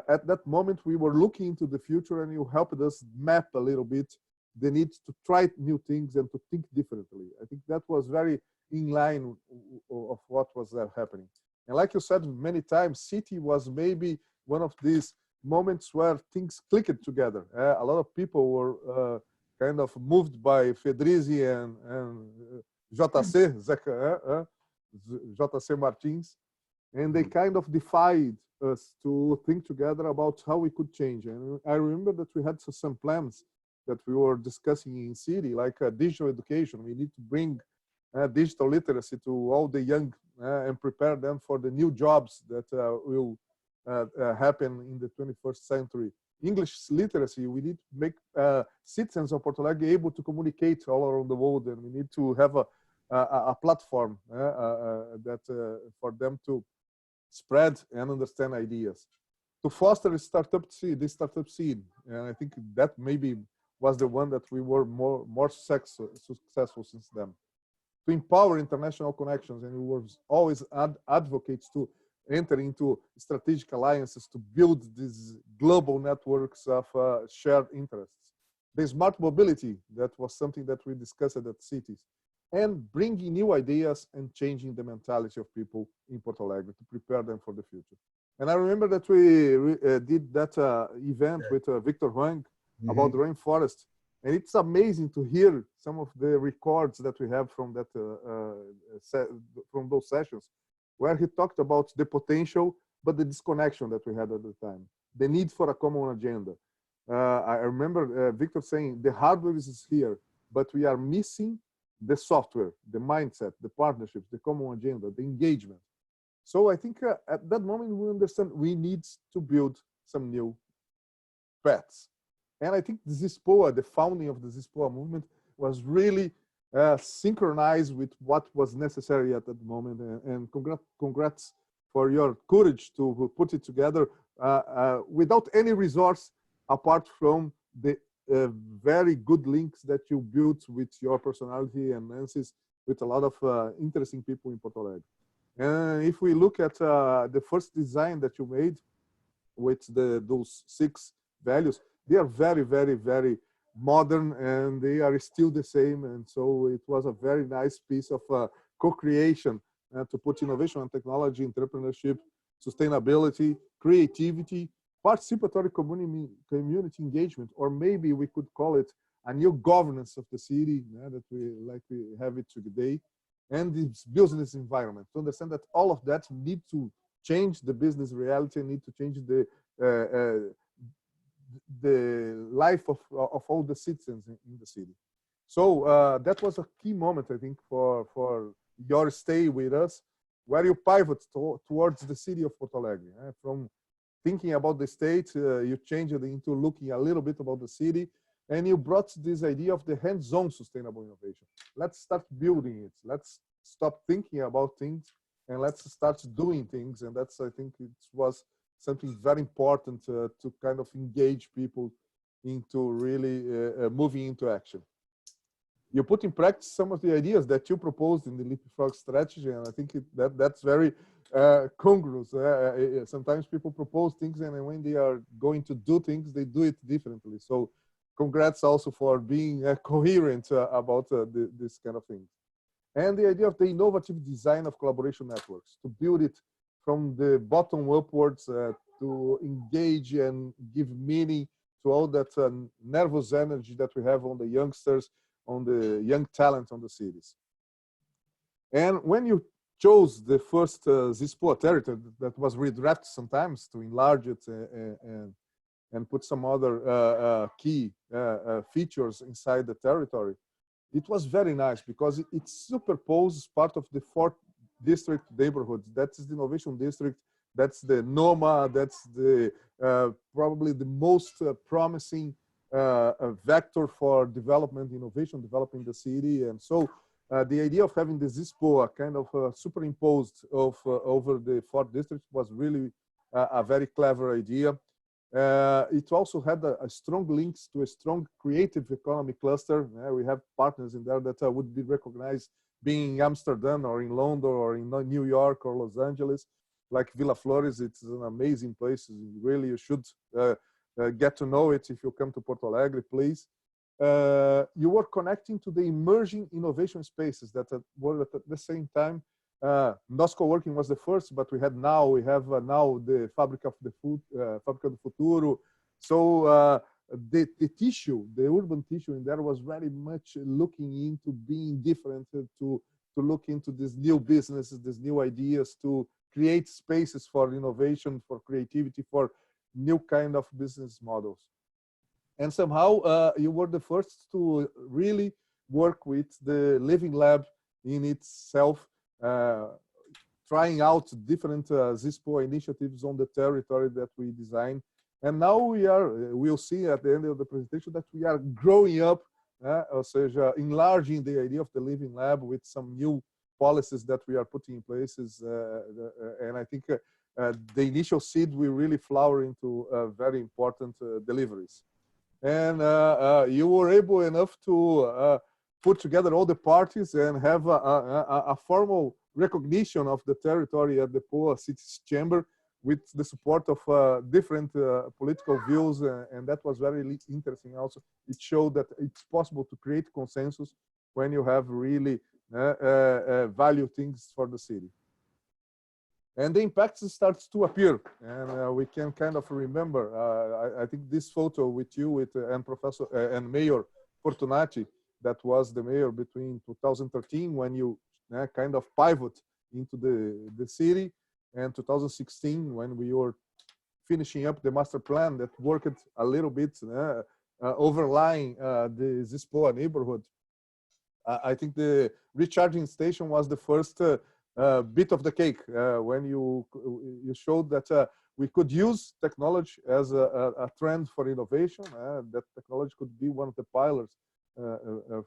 at that moment, we were looking into the future, and you helped us map a little bit the need to try new things and to think differently. I think that was very in line of what was happening. And like you said many times, city was maybe one of these moments where things clicked together. A lot of people were kind of moved by Fedrizi and JC, JC Martins, and they kind of defied us to think together about how we could change. And I remember that we had some plans that we were discussing in city, like digital education. We need to bring digital literacy to all the young and prepare them for the new jobs that will happen in the 21st century. English literacy, we need to make citizens of Porto Alegre able to communicate all around the world, and we need to have a platform that for them to spread and understand ideas. To foster the startup scene, and I think that maybe was the one that we were more successful since then. To empower international connections, and we were always advocates to enter into strategic alliances to build these global networks of shared interests. The smart mobility, that was something that we discussed at cities, and bringing new ideas and changing the mentality of people in Porto Alegre to prepare them for the future. And I remember that we did that event with Victor Huang about the rainforest. And it's amazing to hear some of the records that we have from that from those sessions, where he talked about the potential, but the disconnection that we had at the time, the need for a common agenda. I remember Victor saying the hardware is here, but we are missing the software, the mindset, the partnerships, the common agenda, the engagement. So I think at that moment we understand we need to build some new paths. And I think the Zispoa, the founding of the Zispoa movement, was really synchronized with what was necessary at that moment. And congrats for your courage to put it together without any resource apart from the very good links that you built with your personality and Nancy's, with a lot of interesting people in Porto Alegre. And if we look at the first design that you made with those 6 values, they are very, very, very modern, and they are still the same. And so it was a very nice piece of co-creation to put innovation and technology, entrepreneurship, sustainability, creativity, participatory community engagement, or maybe we could call it a new governance of the city that we have it today, and this business environment, to understand that all of that need to change the business reality, need to change the life of all the citizens in the city. So that was a key moment, I think, for your stay with us, where you pivot towards the city of Porto Alegre. From thinking about the state, you changed it into looking a little bit about the city, and you brought this idea of the hands-on sustainable innovation. Let's start building it. Let's stop thinking about things, and let's start doing things. And that's, I think, it was something very important to kind of engage people into really moving into action. You put in practice some of the ideas that you proposed in the Leapfrog strategy, and I think that's very congruous. Sometimes people propose things, and when they are going to do things, they do it differently. So congrats also for being coherent about this kind of thing. And the idea of the innovative design of collaboration networks, to build it from the bottom upwards, to engage and give meaning to all that nervous energy that we have on the youngsters, on the young talent on the cities. And when you chose the first Zispoa territory that was redrafted sometimes to enlarge it and put some other key features inside the territory, it was very nice because it superposes part of the 4th district neighborhoods. That is the innovation district. That's the NOMA. That's the probably the most promising vector for development, innovation, developing the city. And so the idea of having the Zispoa kind of superimposed over the 4th district was really a very clever idea. It also had a strong links to a strong creative economy cluster. We have partners in there that would be recognized being in Amsterdam or in London or in New York or Los Angeles, like Villa Flores. It's an amazing place. Really, you should get to know it if you come to Porto Alegre, please. You were connecting to the emerging innovation spaces that were at the same time NOS co-working was the first, but we have now the Fábrica of the Fábrica do Futuro. So the tissue, the urban tissue in there was very much looking into being different, to look into these new businesses, these new ideas, to create spaces for innovation, for creativity, for new kind of business models. And somehow you were the first to really work with the Living Lab in itself, trying out different Zispoa initiatives on the territory that we designed. And now we'll see at the end of the presentation that we are growing up, ou seja, enlarging the idea of the Living Lab with some new policies that we are putting in places. And I think the initial seed will really flower into very important deliveries. And you were able enough to put together all the parties and have a formal recognition of the territory at the POA Cities Chamber, with the support of different political views, and that was very interesting also. It showed that it's possible to create consensus when you have really value things for the city. And the impact starts to appear, and we can kind of remember, I think this photo with you and Professor and Mayor Fortunati, that was the mayor between 2013, when you kind of pivot into the city, and 2016, when we were finishing up the master plan that worked a little bit overlying the Zispoa neighborhood. I think the recharging station was the first bit of the cake, when you showed that we could use technology as a trend for innovation. That technology could be one of the pillars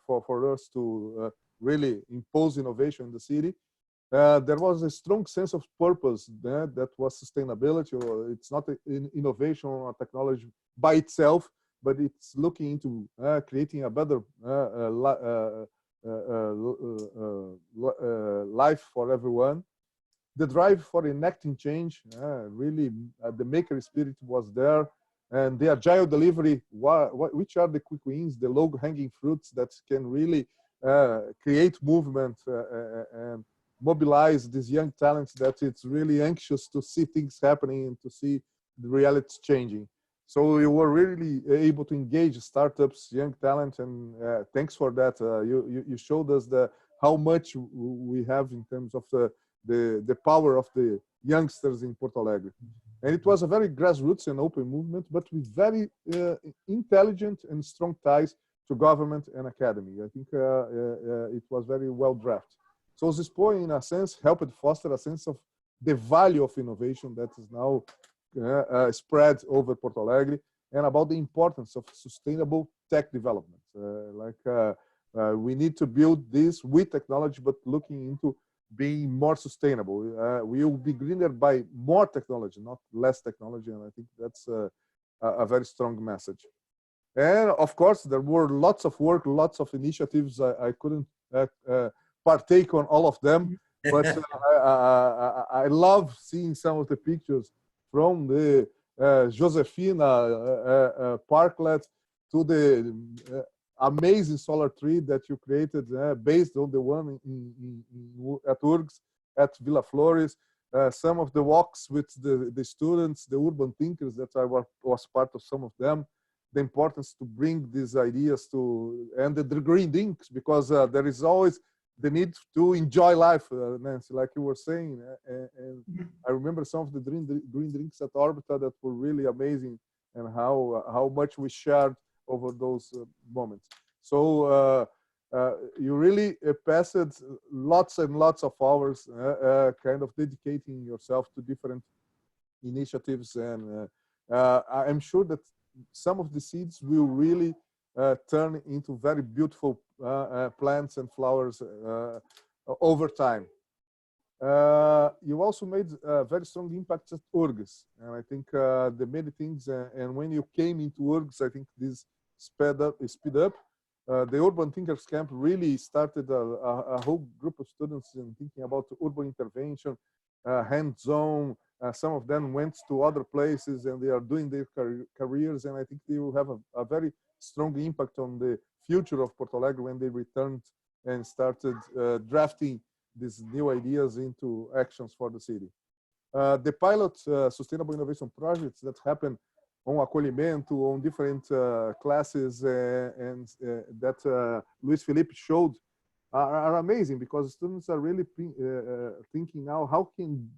for us to really impose innovation in the city. There was a strong sense of purpose there that was sustainability. Or it's not an innovation or technology by itself, but it's looking into creating a better life for everyone. The drive for enacting change, really, the maker spirit was there, and the agile delivery. Which are the quick wins, the low-hanging fruits that can really create movement and mobilize these young talents that it's really anxious to see things happening and to see the reality changing. So you were really able to engage startups, young talent, and thanks for that. You showed us how much we have in terms of the power of the youngsters in Porto Alegre. And it was a very grassroots and open movement, but with very intelligent and strong ties to government and academy. I think it was very well drafted. So Zispoa, in a sense, helped foster a sense of the value of innovation that is now spread over Porto Alegre, and about the importance of sustainable tech development. We need to build this with technology, but looking into being more sustainable. We will be greener by more technology, not less technology, and I think that's a very strong message. And of course, there were lots of work, lots of initiatives. I couldn't partake on all of them, but I love seeing some of the pictures from the Josefina parklet to the amazing solar tree that you created based on the one at URGS, at Villa Flores. Some of the walks with the students, the urban thinkers that I was part of some of them. The importance to bring these ideas to, and the green drinks, because there is always the need to enjoy life, Nancy, like you were saying. And I remember some of the green drinks at Orbita that were really amazing, and how much we shared over those moments. So you really passed lots and lots of hours kind of dedicating yourself to different initiatives. And I'm sure that some of the seeds will really turn into very beautiful plants and flowers over time. You also made very strong impacts at URGS, and I think the many things. And when you came into URGS, I think this speed up. The Urban Thinkers Camp really started a whole group of students in thinking about urban intervention, hands-on. Some of them went to other places and they are doing their careers, and I think they will have a very strong impact on the future of Porto Alegre when they returned and started drafting these new ideas into actions for the city. The pilot sustainable innovation projects that happen on acolhimento, on different classes, and that Luis Felipe showed are amazing, because students are really thinking now how can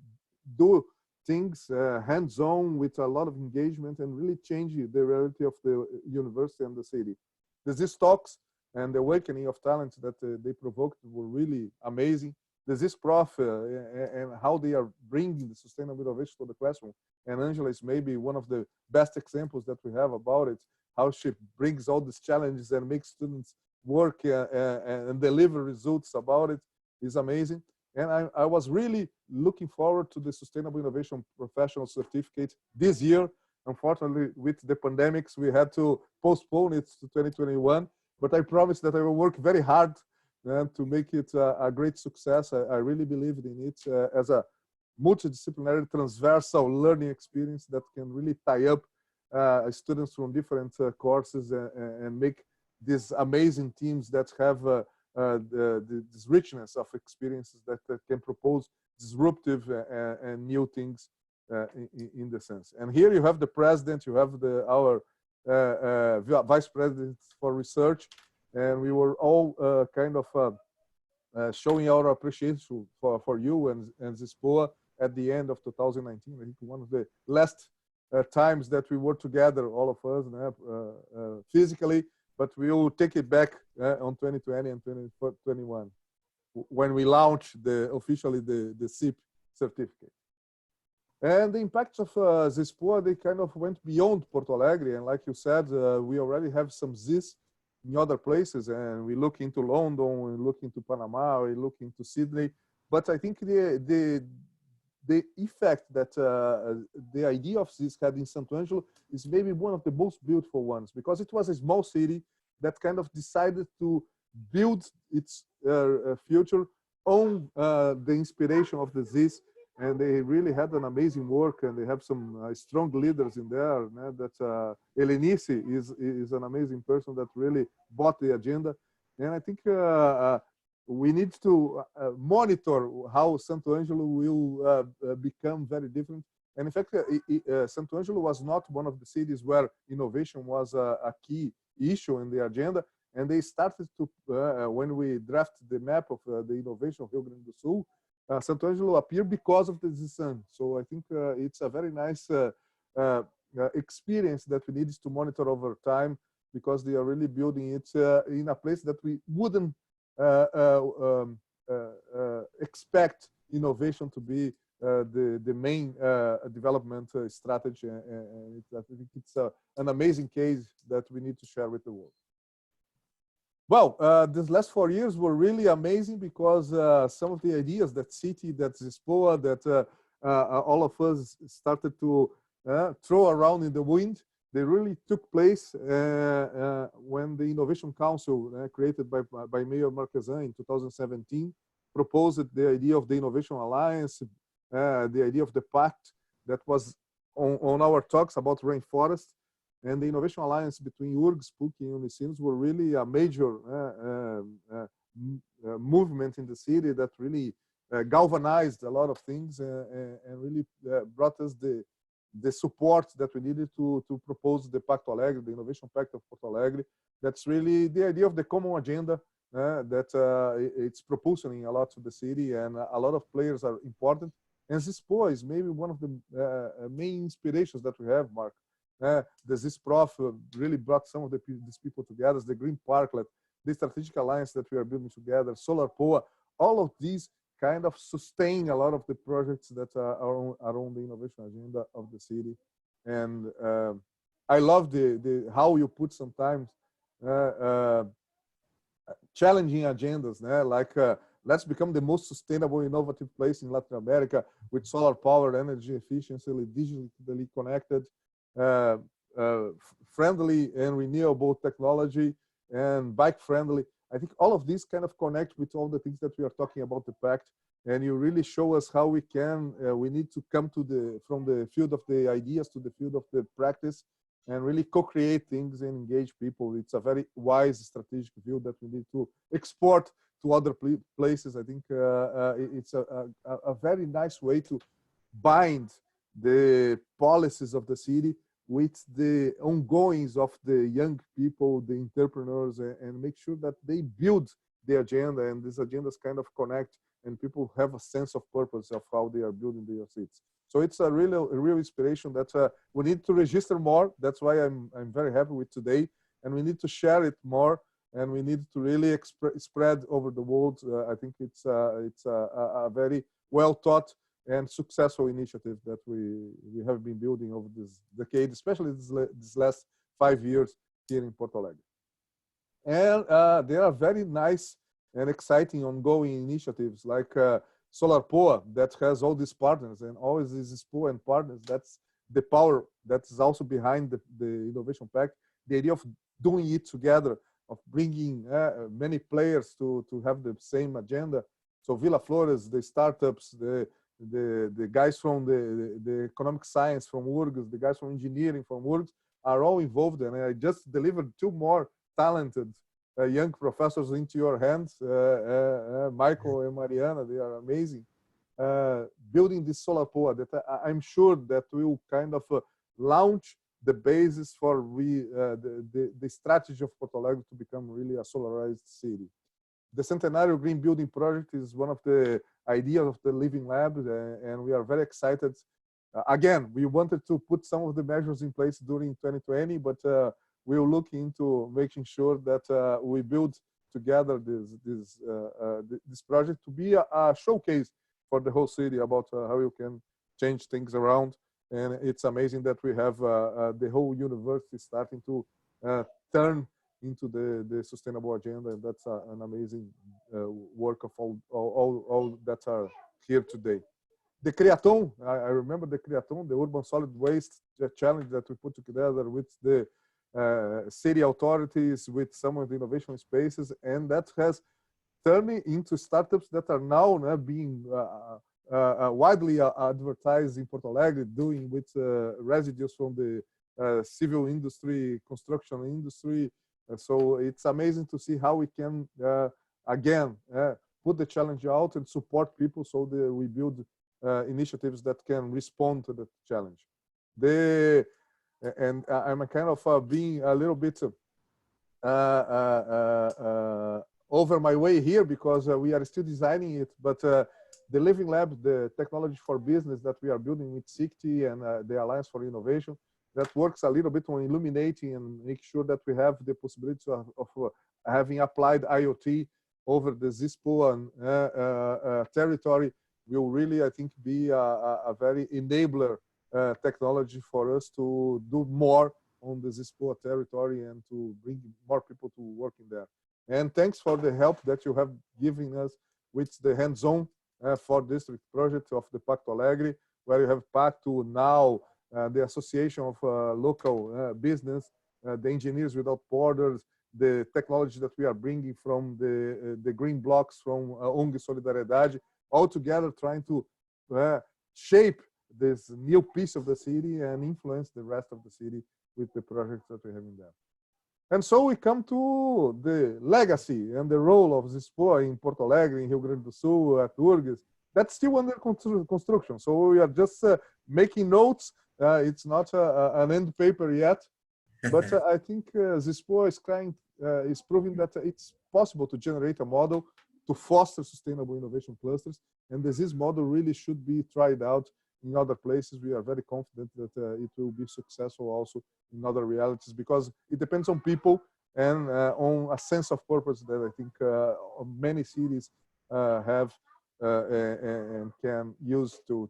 do things hands-on with a lot of engagement and really change the reality of the university and the city. These talks and the awakening of talent that they provoked were really amazing. This prof and how they are bringing the sustainable innovation to the classroom. And Angela is maybe one of the best examples that we have about it, how she brings all these challenges and makes students work and deliver results about it is amazing. And I was really looking forward to the Sustainable Innovation Professional Certificate this year. Unfortunately, with the pandemics, we had to postpone it to 2021, but I promise that I will work very hard to make it a great success. I really believe in it as a multidisciplinary transversal learning experience that can really tie up students from different courses and make these amazing teams that have this richness of experiences that can propose disruptive and new things in the sense. And here you have the president, you have our vice president for research, and we were all kind of showing our appreciation for you and Zispoa at the end of 2019. I think one of the last times that we were together, all of us, physically, but we will take it back on 2020 and 2021 when we launch officially the SIP certificate. And the impacts of Zispoa, they kind of went beyond Porto Alegre. And like you said, we already have some Zis in other places, and we look into London, we look into Panama, we look into Sydney. But I think the effect that the idea of this had in Santo Angelo is maybe one of the most beautiful ones, because it was a small city that kind of decided to build its future on the inspiration of the Zis, and they really had an amazing work, and they have some strong leaders in there. That Elenice is an amazing person that really bought the agenda, and I think we need to monitor how Santo Angelo will become very different. And in fact, Santo Angelo was not one of the cities where innovation was a key issue in the agenda. And they started to, when we drafted the map of the innovation of Rio Grande do Sul, Santo Angelo appeared because of the Zisan. So I think it's a very nice experience that we need to monitor over time, because they are really building it in a place that we wouldn't expect innovation to be the main development strategy, and I think it's an amazing case that we need to share with the world. Well, these last 4 years were really amazing, because some of the ideas that City, that Zispoa, that all of us started to throw around in the wind, they really took place when the Innovation Council, created by Mayor Marquesan in 2017, proposed the idea of the Innovation Alliance, the idea of the pact that was on our talks about rainforest, and the Innovation Alliance between URGS, PUC, and Unicinos were really a major movement in the city that really galvanized a lot of things and really brought us the support that we needed to propose the Pacto Alegre, the Innovation Pact of Porto Alegre. That's really the idea of the common agenda that it's propulsing a lot to the city, and a lot of players are important. And Zispoa is maybe one of the main inspirations that we have, Mark. The Zisprof really brought some of these people together, the Green Parklet, the strategic alliance that we are building together, Solar Poa, all of these kind of sustain a lot of the projects that are on the innovation agenda of the city. And I love how you put sometimes challenging agendas, like let's become the most sustainable, innovative place in Latin America with solar power, energy efficiency, digitally connected, friendly and renewable technology, and bike friendly. I think all of these kind of connect with all the things that we are talking about the pact, and you really show us how we can, we need to come to from the field of the ideas to the field of the practice, and really co-create things and engage people. It's a very wise strategic view that we need to export to other places. I think it's a very nice way to bind the policies of the city with the ongoings of the young people, the entrepreneurs, and make sure that they build the agenda, and these agendas kind of connect, and people have a sense of purpose of how they are building their cities. So it's a real inspiration that we need to register more. That's why I'm very happy with today, and we need to share it more, and we need to really spread over the world. I think it's a very well thought and successful initiative that we have been building over this decade, especially this last 5 years here in Porto Alegre. And there are very nice and exciting ongoing initiatives like Solar Poa that has all these partners, and always is Zispoa and partners. That's the power that is also behind the Innovation Pact. The idea of doing it together, of bringing many players to have the same agenda. So Villa Flores, the startups, the guys from the economic science from URGS, the guys from engineering from URGS are all involved. And I just delivered 2 more talented young professors into your hands, Michael and Mariana. They are amazing. Building this Solar Poa that I'm sure that will kind of launch the basis for the strategy of Porto Alegre to become really a solarized city. The Centenario Green Building Project is one of the ideas of the Living Lab, and we are very excited. Again, we wanted to put some of the measures in place during 2020, but we will look into making sure that we build together this project to be a showcase for the whole city about how you can change things around. And it's amazing that we have the whole university starting to turn into the sustainable agenda, and that's an amazing work of all that are here today. The Criaton, I remember the Criaton, the urban solid waste challenge that we put together with the city authorities, with some of the innovation spaces, and that has turned into startups that are now being widely advertised in Porto Alegre, doing with residues from the civil industry, construction industry. So it's amazing to see how we can, again, put the challenge out and support people so that we build initiatives that can respond to the challenge. And I'm kind of being a little bit over my way here because we are still designing it, but the Living Lab, the technology for business that we are building with SICTI and the Alliance for Innovation, that works a little bit on illuminating and make sure that we have the possibility of having applied IoT over the Zispoa territory will really, I think, be a very enabler technology for us to do more on the Zispoa territory and to bring more people to work in there. And thanks for the help that you have given us with the hands-on for district project of the Pacto Alegre, where you have Pacto now, the association of local business, the Engineers Without Borders, the technology that we are bringing from the green blocks from ONG Solidariedade, all together trying to shape this new piece of the city and influence the rest of the city with the projects that we have in there. And so we come to the legacy and the role of Zispoa in Porto Alegre, in Rio Grande do Sul, at URGS. That's still under construction. So we are just making notes. It's not an end paper yet, but I think Zispoa is proving that it's possible to generate a model to foster sustainable innovation clusters. And this model really should be tried out in other places. We are very confident that it will be successful also in other realities, because it depends on people and on a sense of purpose that I think many cities have and can use to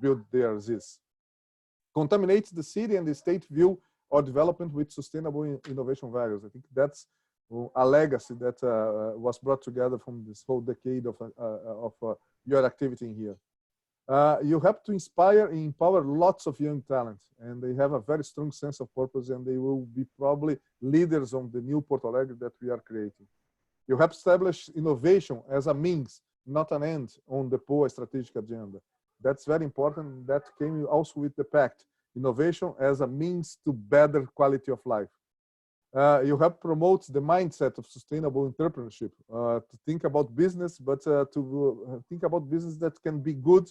build their ZIS. Contaminates the city and the state view or development with sustainable innovation values. I think that's a legacy that was brought together from this whole decade of your activity in here. You have to inspire and empower lots of young talent, and they have a very strong sense of purpose, and they will be probably leaders on the new Porto Alegre that we are creating. You have established innovation as a means, not an end, on the POA strategic agenda. That's very important. That came also with the pact. Innovation as a means to better quality of life. you help promote the mindset of sustainable entrepreneurship, to think about business, but to think about business that can be good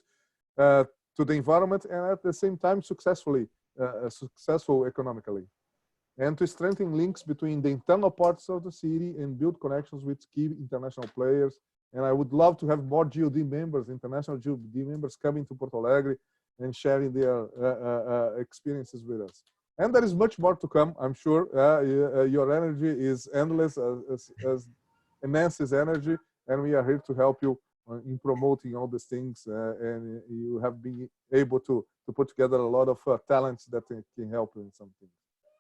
to the environment and at the same time successful economically, and to strengthen links between the internal parts of the city and build connections with key international players. And I would love to have more GOD members, international GOD members, coming to Porto Alegre and sharing their experiences with us. And there is much more to come, I'm sure. Your energy is endless, as Nancy's energy, and we are here to help you in promoting all these things. And you have been able to put together a lot of talents that can help you in some things.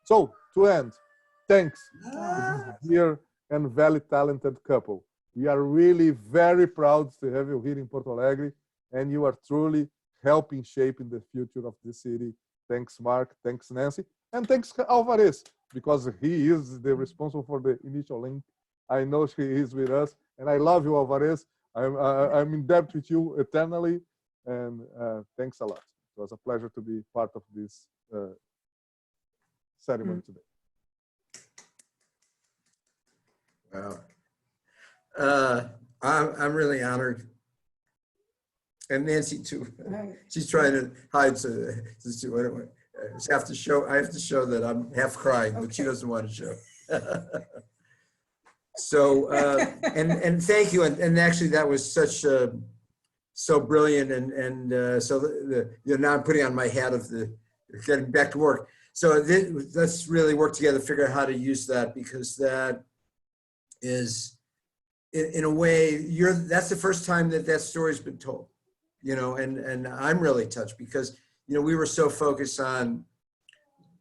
So, to end, thanks to this dear and very talented couple. We are really very proud to have you here in Porto Alegre, and you are truly helping shaping the future of the city. Thanks, Mark. Thanks, Nancy. And thanks, Alvarez, because he is the responsible for the initial link. I know he is with us, and I love you, Alvarez. I'm in debt with you eternally, and thanks a lot. It was a pleasure to be part of this ceremony today.
Wow. I'm really honored. And Nancy too. She's trying to hide. I have to show that I'm half crying, but she doesn't want to show. So, and thank you. And actually that was such, so brilliant. And so now I'm putting on my hat of getting back to work. So let's really work together, figure out how to use that, because that is, in a way, that's the first time that story's been told, and I'm really touched because, we were so focused on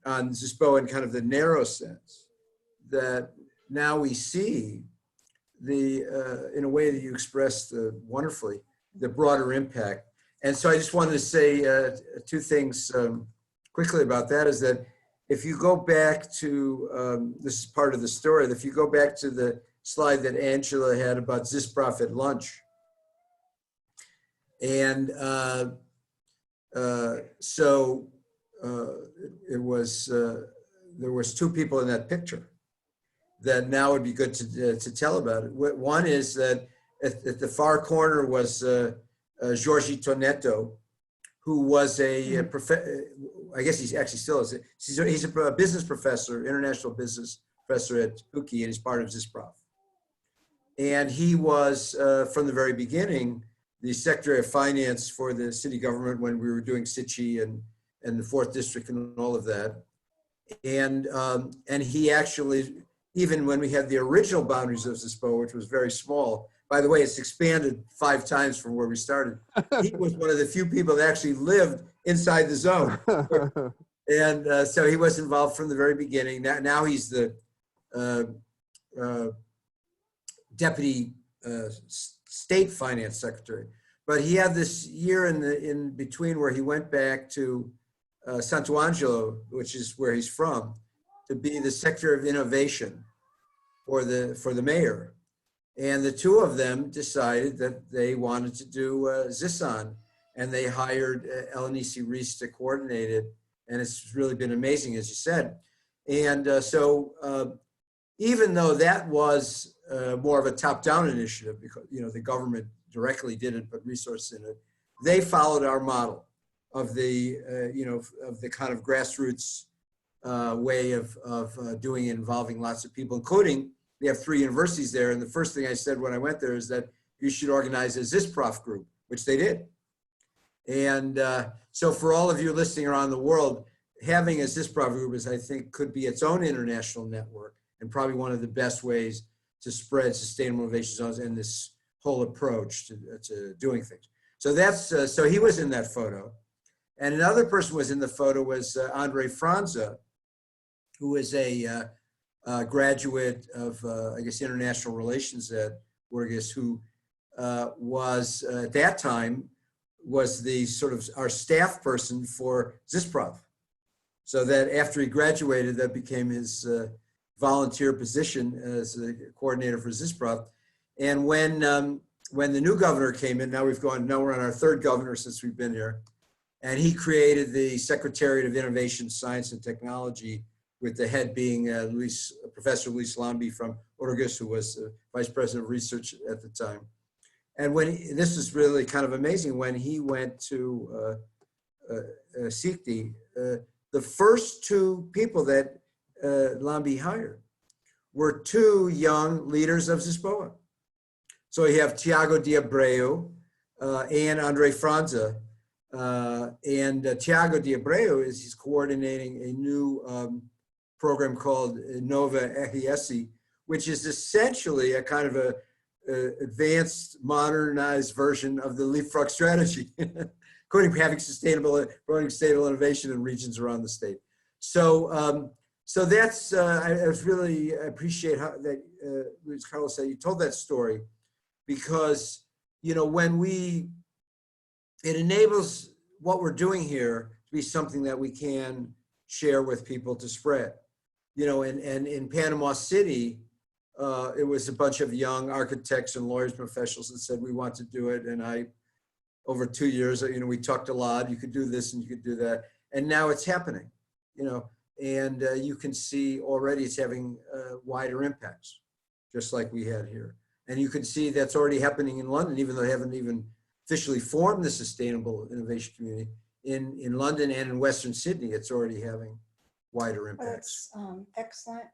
Zispoa in kind of the narrow sense that now we see in a way that you expressed wonderfully, the broader impact. And so I just wanted to say two things quickly about that, is that if you go back to, this is part of the story, if you go back to the slide that Angela had about Zisprof at lunch, and it was, there was two people in that picture that now would be good to tell about it. One is that at the far corner was Jorge Toneto, who was a I guess he's actually still is. He's a business professor, international business professor at PUC, and he's part of Zisprof. And he was, from the very beginning, the Secretary of Finance for the city government when we were doing Sichi and the 4th District and all of that. And he actually, even when we had the original boundaries of Zispoa, which was very small, by the way, it's expanded 5 times from where we started. He was one of the few people that actually lived inside the zone. And so he was involved from the very beginning. Now he's the Deputy State Finance Secretary. But he had this year in between where he went back to Santo Angelo, which is where he's from, to be the Secretary of Innovation for the mayor. And the two of them decided that they wanted to do Zisson, and they hired Elenisi Reese to coordinate it. And it's really been amazing, as you said. And so even though that was more of a top-down initiative, because the government directly did it, but resources in it, they followed our model of the of the kind of grassroots way of doing it, involving lots of people, including we have 3 universities there. And the first thing I said when I went there is that you should organize a Zisprof group, which they did. And so for all of you listening around the world, having a Zisprof group is, I think, could be its own international network, and probably one of the best ways to spread sustainable innovation zones and this whole approach to doing things. So that's, so he was in that photo. And another person was in the photo was Andre Franza, who is a graduate of, I guess, international relations at Burgess, who was, at that time, was the sort of our staff person for Zisprof. So that after he graduated, that became his volunteer position as a coordinator for Zisprof. And when the new governor came in, now we're on our 3rd governor since we've been here, and he created the Secretariat of Innovation, Science and Technology with the head being Professor Luis Lambi from Urgus, who was Vice President of Research at the time. And this is really kind of amazing, when he went to Sikti, the first two people that Lambi hired were two young leaders of Zispoa. So you have Tiago de Abreu and Andre Franza. Tiago de Abreu he's coordinating a new program called Nova RS, which is essentially a kind of a advanced, modernized version of the leapfrog strategy, including having growing sustainable innovation in regions around the state. So, so that's I really appreciate how that Luis Carlos said you told that story, because when it enables what we're doing here to be something that we can share with people to spread. And in Panama City, it was a bunch of young architects and lawyers, professionals that said, we want to do it. And over 2 years, we talked a lot. You could do this and you could do that. And now it's happening, and you can see already it's having wider impacts, just like we had here. And you can see that's already happening in London, even though they haven't even officially formed the Sustainable Innovation Community. In London and in Western Sydney, it's already having wider impacts.
That's excellent.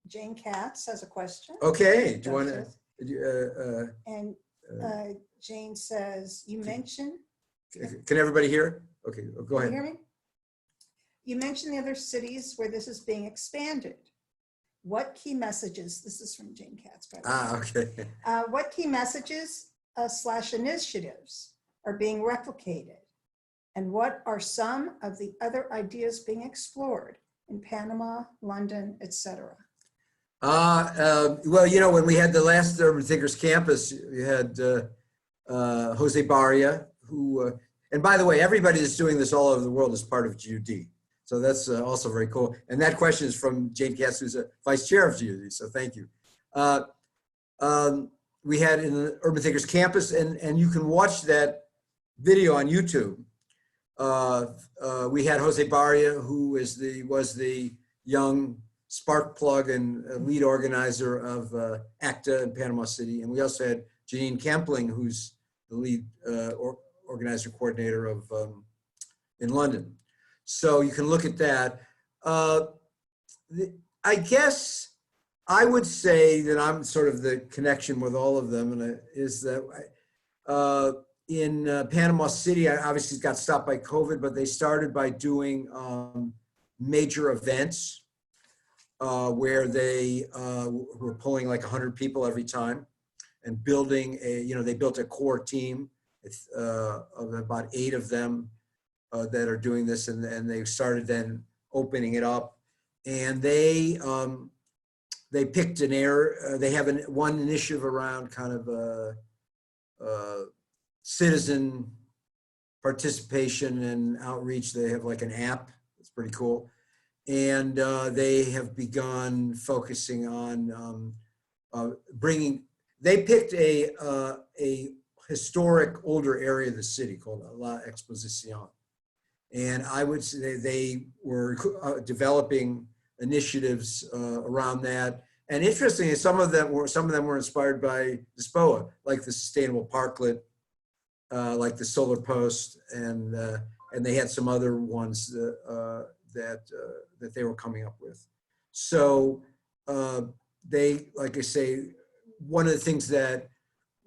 Jane Katz has a question.
Okay, do you want to?
And Jane says, you mentioned.
Can everybody hear? Okay, go ahead.
Can you hear me? You mentioned the other cities where this is being expanded. What key messages, this is from Jane Katz, by the way.
Okay.
What key messages / initiatives are being replicated? And what are some of the other ideas being explored in Panama, London, etc.?
Well, when we had the last Urban Thinkers Campus, we had Jose Barria, who, and by the way, everybody that's doing this all over the world is part of GUD. So that's also very cool. And that question is from Jane Katz, who's a vice chair of GUD. So thank you. We had in the Urban Thinkers Campus, and you can watch that video on YouTube. We had Jose Barria, who was the young spark plug and lead organizer of ACTA in Panama City. And we also had Janine Kempling, who's the lead organizer coordinator of in London. So you can look at that. I guess I would say that I'm sort of the connection with all of them, and is that in Panama City, I obviously got stopped by COVID, but they started by doing major events where they were pulling like 100 people every time and building they built a core team of about 8 of them that are doing this, and they started then opening it up, and they picked an area. They have one initiative around kind of citizen participation and outreach. They have like an app. It's pretty cool. And they have begun focusing on they picked a historic older area of the city called La Exposición. And I would say they were developing initiatives around that. And interestingly, some of them were inspired by Zispoa, like the sustainable parklet, like the solar post, and they had some other ones that they were coming up with. So they, like I say, one of the things that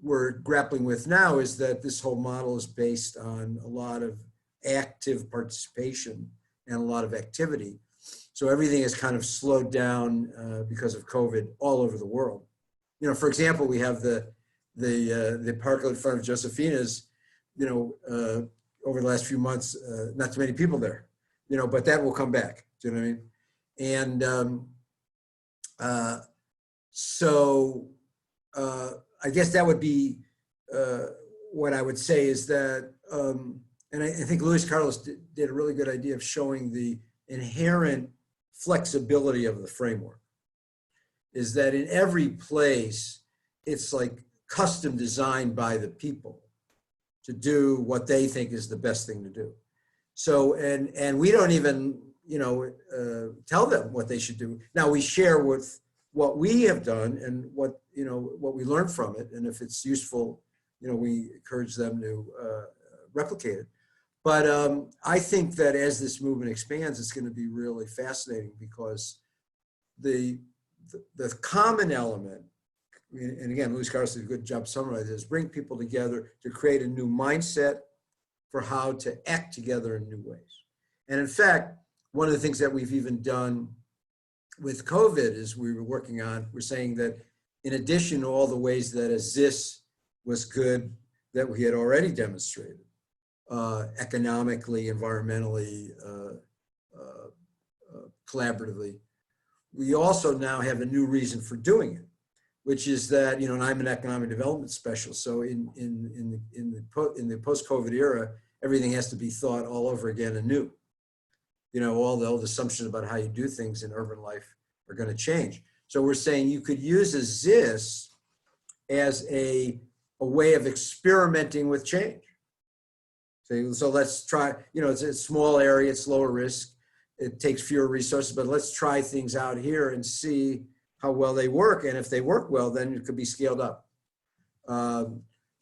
we're grappling with now is that this whole model is based on a lot of active participation and a lot of activity. So everything is kind of slowed down because of COVID all over the world. For example, we have the parklet in front of Josefina's, over the last few months, not too many people there, but that will come back. Do you know what I mean? And so I guess that would be what I would say is that, and I think Luis Carlos did a really good idea of showing the inherent flexibility of the framework, is that in every place, it's like custom designed by the people to do what they think is the best thing to do. So, and we don't even tell them what they should do. Now we share with what we have done and what we learned from it, and if it's useful, we encourage them to replicate it. But I think that as this movement expands, it's going to be really fascinating, because the common element, and again, Luis Carlos did a good job summarizing this, bring people together to create a new mindset for how to act together in new ways. And in fact, one of the things that we've even done with COVID is we're saying that in addition to all the ways that a ZIS was good that we had already demonstrated, economically, environmentally, collaboratively, we also now have a new reason for doing it, which is that, and I'm an economic development specialist, so in the post-COVID era, everything has to be thought all over again anew. All the old assumptions about how you do things in urban life are going to change. So we're saying you could use a ZIS as a way of experimenting with change. So let's try, it's a small area, it's lower risk, it takes fewer resources, but let's try things out here and see how well they work. And if they work well, then it could be scaled up. But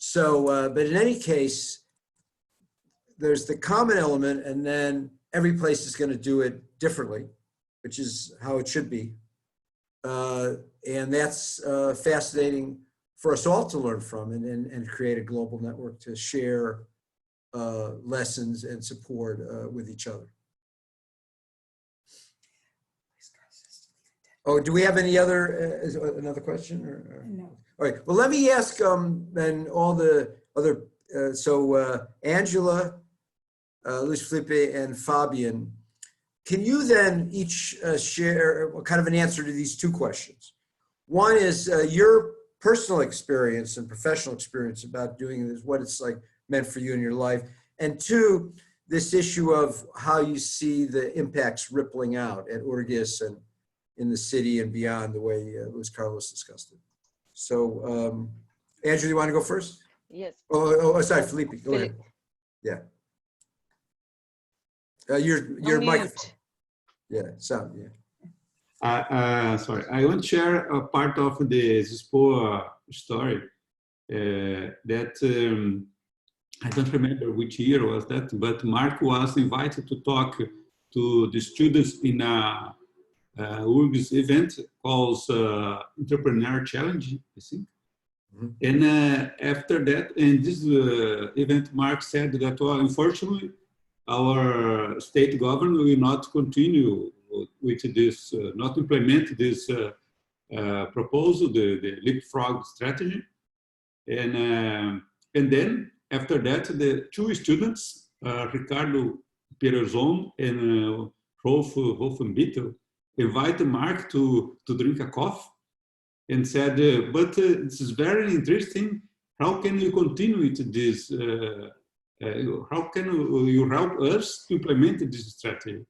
in any case, there's the common element, and then every place is going to do it differently, which is how it should be. And that's fascinating for us all to learn from and create a global network to share lessons and support with each other. Oh, do we have any another question? Or?
No.
All right, well, let me ask then all the other, Angela, Luis Felipe, and Fabian, can you then each share kind of an answer to these two questions? One is your personal experience and professional experience about doing this, what it's like meant for you in your life. And two, this issue of how you see the impacts rippling out at Urgis and in the city and beyond, the way Luis Carlos discussed it. So, Andrew, you want to go first?
Yes.
Oh, sorry, Felipe, go ahead. Yeah. Your microphone. Yeah, sound, yeah.
Sorry, I want to share a part of the Zispoa story that I don't remember which year was that, but Mark was invited to talk to the students in a Urgis event called Entrepreneur Challenge, I think. Mm-hmm. And after that, in this event, Mark said that, well, unfortunately, our state government will not continue with this, not implement this proposal, the leapfrog strategy. And then after that, the two students, Ricardo Perezon and Rolf Wolfenbittel, invited Mark to drink a coffee and said, but this is very interesting. How can you continue with this? How can you help us to implement this strategy?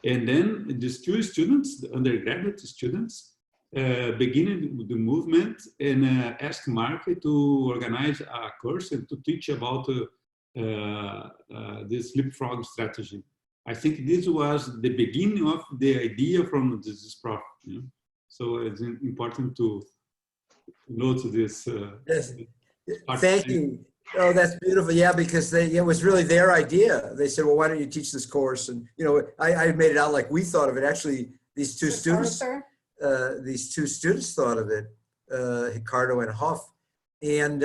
And then these two students, the undergraduate students, beginning the movement and asked Mark to organize a course and to teach about this leapfrog strategy. I think this was the beginning of the idea from this prof. You know? So it's important to note this.
Yes. Thank you. Oh, that's beautiful. Yeah, because it was really their idea. They said, well, why don't you teach this course? And, I made it out like we thought of it. Actually, these two students thought of it, Ricardo and Huff. And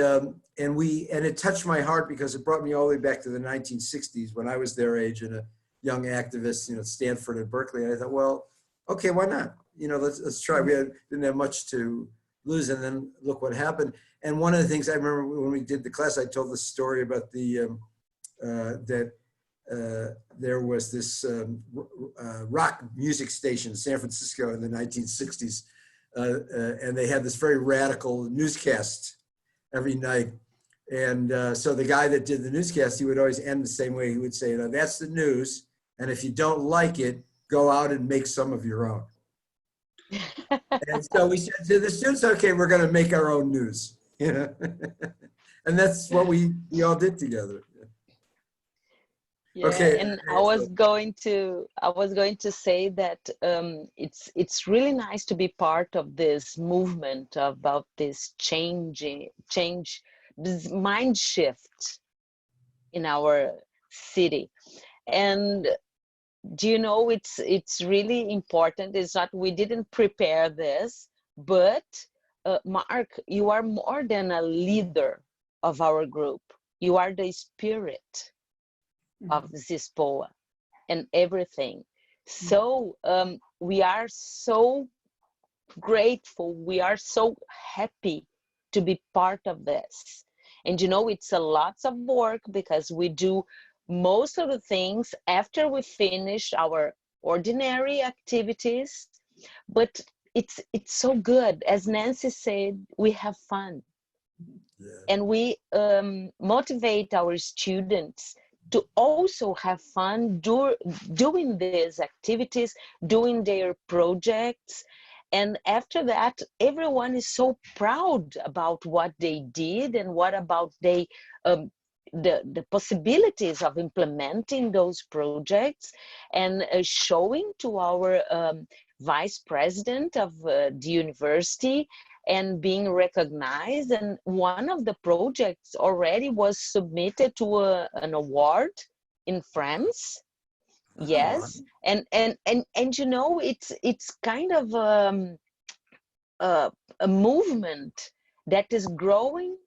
it touched my heart because it brought me all the way back to the 1960s when I was their age and a young activist, at Stanford and Berkeley. And I thought, well, okay, why not? Let's try. We didn't have much to lose, and then look what happened. And one of the things I remember when we did the class, I told the story about that there was this rock music station in San Francisco in the 1960s, and they had this very radical newscast every night. And so the guy that did the newscast, he would always end the same way. He would say, that's the news, and if you don't like it, go out and make some of your own. And so we said to the students, okay, we're going to make our own news. And that's what we all did together.
Yeah,
Okay.
and I was going to say that it's really nice to be part of this movement about this change, this mind shift in our city. And do you know, it's really important. It's not, we didn't prepare this, but Mark, you are more than a leader of our group. You are the spirit of Zispoa and everything. So we are so grateful. We are so happy to be part of this. And you know, it's a lots of work because we do most of the things after we finish our ordinary activities, but it's so good. As Nancy said, we have fun.
Yeah.
And we motivate our students to also have fun doing these activities, doing their projects. And after that, everyone is so proud about what they did and what about the possibilities of implementing those projects, and showing to our vice president of the university and being recognized. And one of the projects already was submitted to an award in France. Yes. And you know, it's kind of a movement that is growing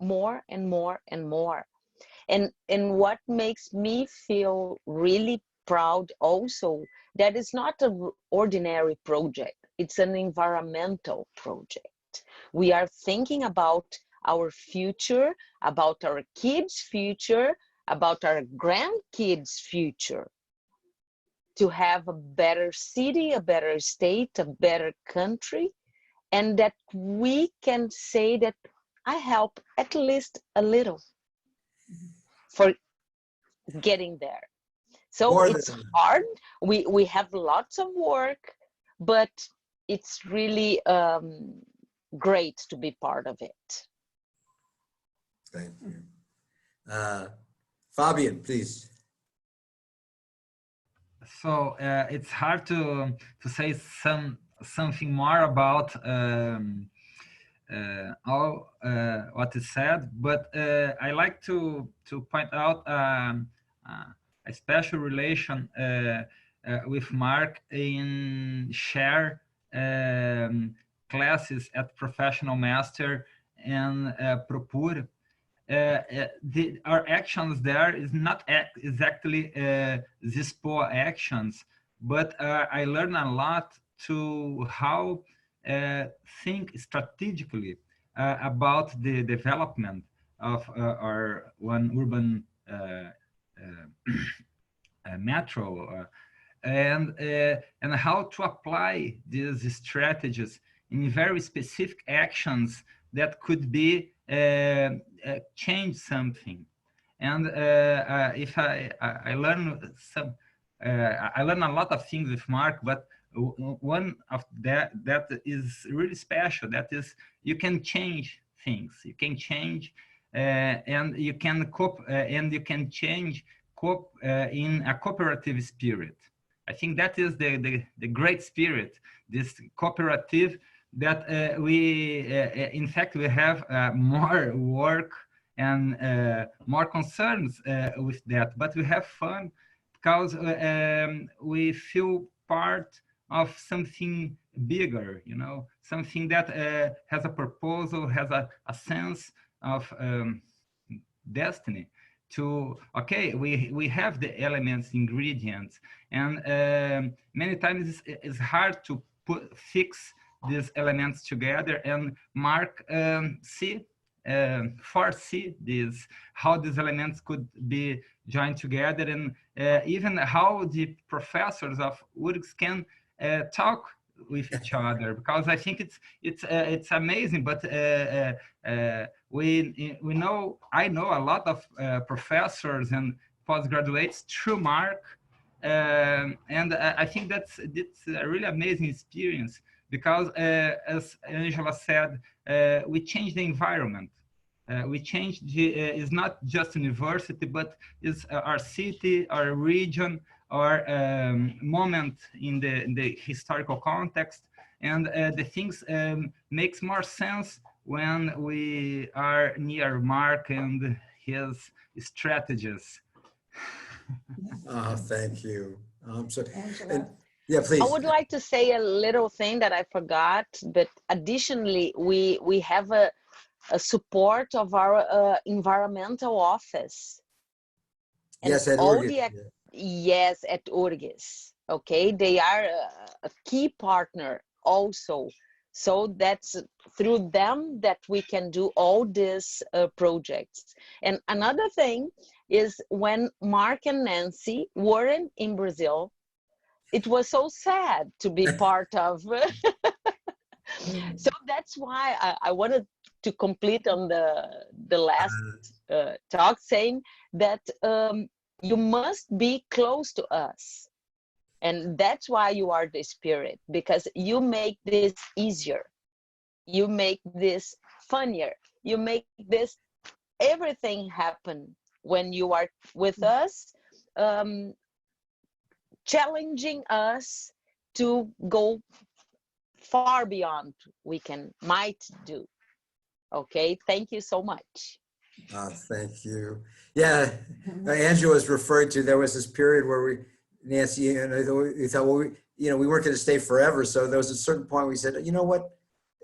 more and more and more. And what makes me feel really proud also, that is not an ordinary project, it's an environmental project. We are thinking about our future, about our kids' future, about our grandkids' future, to have a better city, a better state, a better country, and that we can say that I help at least a little for getting there. So
More
it's
than
hard. We have lots of work, but it's really great to be part of it.
thank you. Fabian, please.
So it's hard to say something more about all what is said, but I like to point out a special relation with Mark in share classes at Professional Master and Propur. Our actions there is not exactly Zispoa actions, but I learned a lot to how think strategically about the development of our one urban metro, and how to apply these strategies in very specific actions that could be change something. And if I learn some, I learn a lot of things with Mark, but one of that is really special. That is, you can change things. You can change, and you can cope, and you can change cope in a cooperative spirit. I think that is the great spirit, this cooperative, that in fact, we have more work and more concerns with that, but we have fun because we feel part of something bigger, you know, something that has a proposal, has a sense of destiny. To okay, we have the elements, ingredients, and many times it's hard to fix these elements together. And Mark foresee this, how these elements could be joined together, and even how the professors of URGS can talk with each other, because I think it's amazing. But we know, I know a lot of professors and postgraduates through Mark, and I think that's a really amazing experience, because as Angela said, we change the environment. We changed is not just university, but is our city, our region, our moment in the historical context, and the things makes more sense when we are near Mark and his strategies.
Oh, thank you.
Angela.
And, yeah, please.
I would like to say a little thing that I forgot, but additionally, we have a support of our environmental office. And
Yes, at
all
Urgis.
the, yes, at Urgis. Okay, they are a key partner also. So that's through them that we can do all these projects. And another thing is when Mark and Nancy weren't in Brazil, it was so sad to be part of. So that's why I wanted to complete on the last talk saying that you must be close to us. And that's why you are the spirit, because you make this easier. You make this funnier. You make this everything happen when you are with us, challenging us to go far beyond we might do. Okay, thank you so much.
Thank you. Yeah, Angela was referring to, there was this period where Nancy and I thought, well, we weren't going to stay forever. So there was a certain point we said, you know what,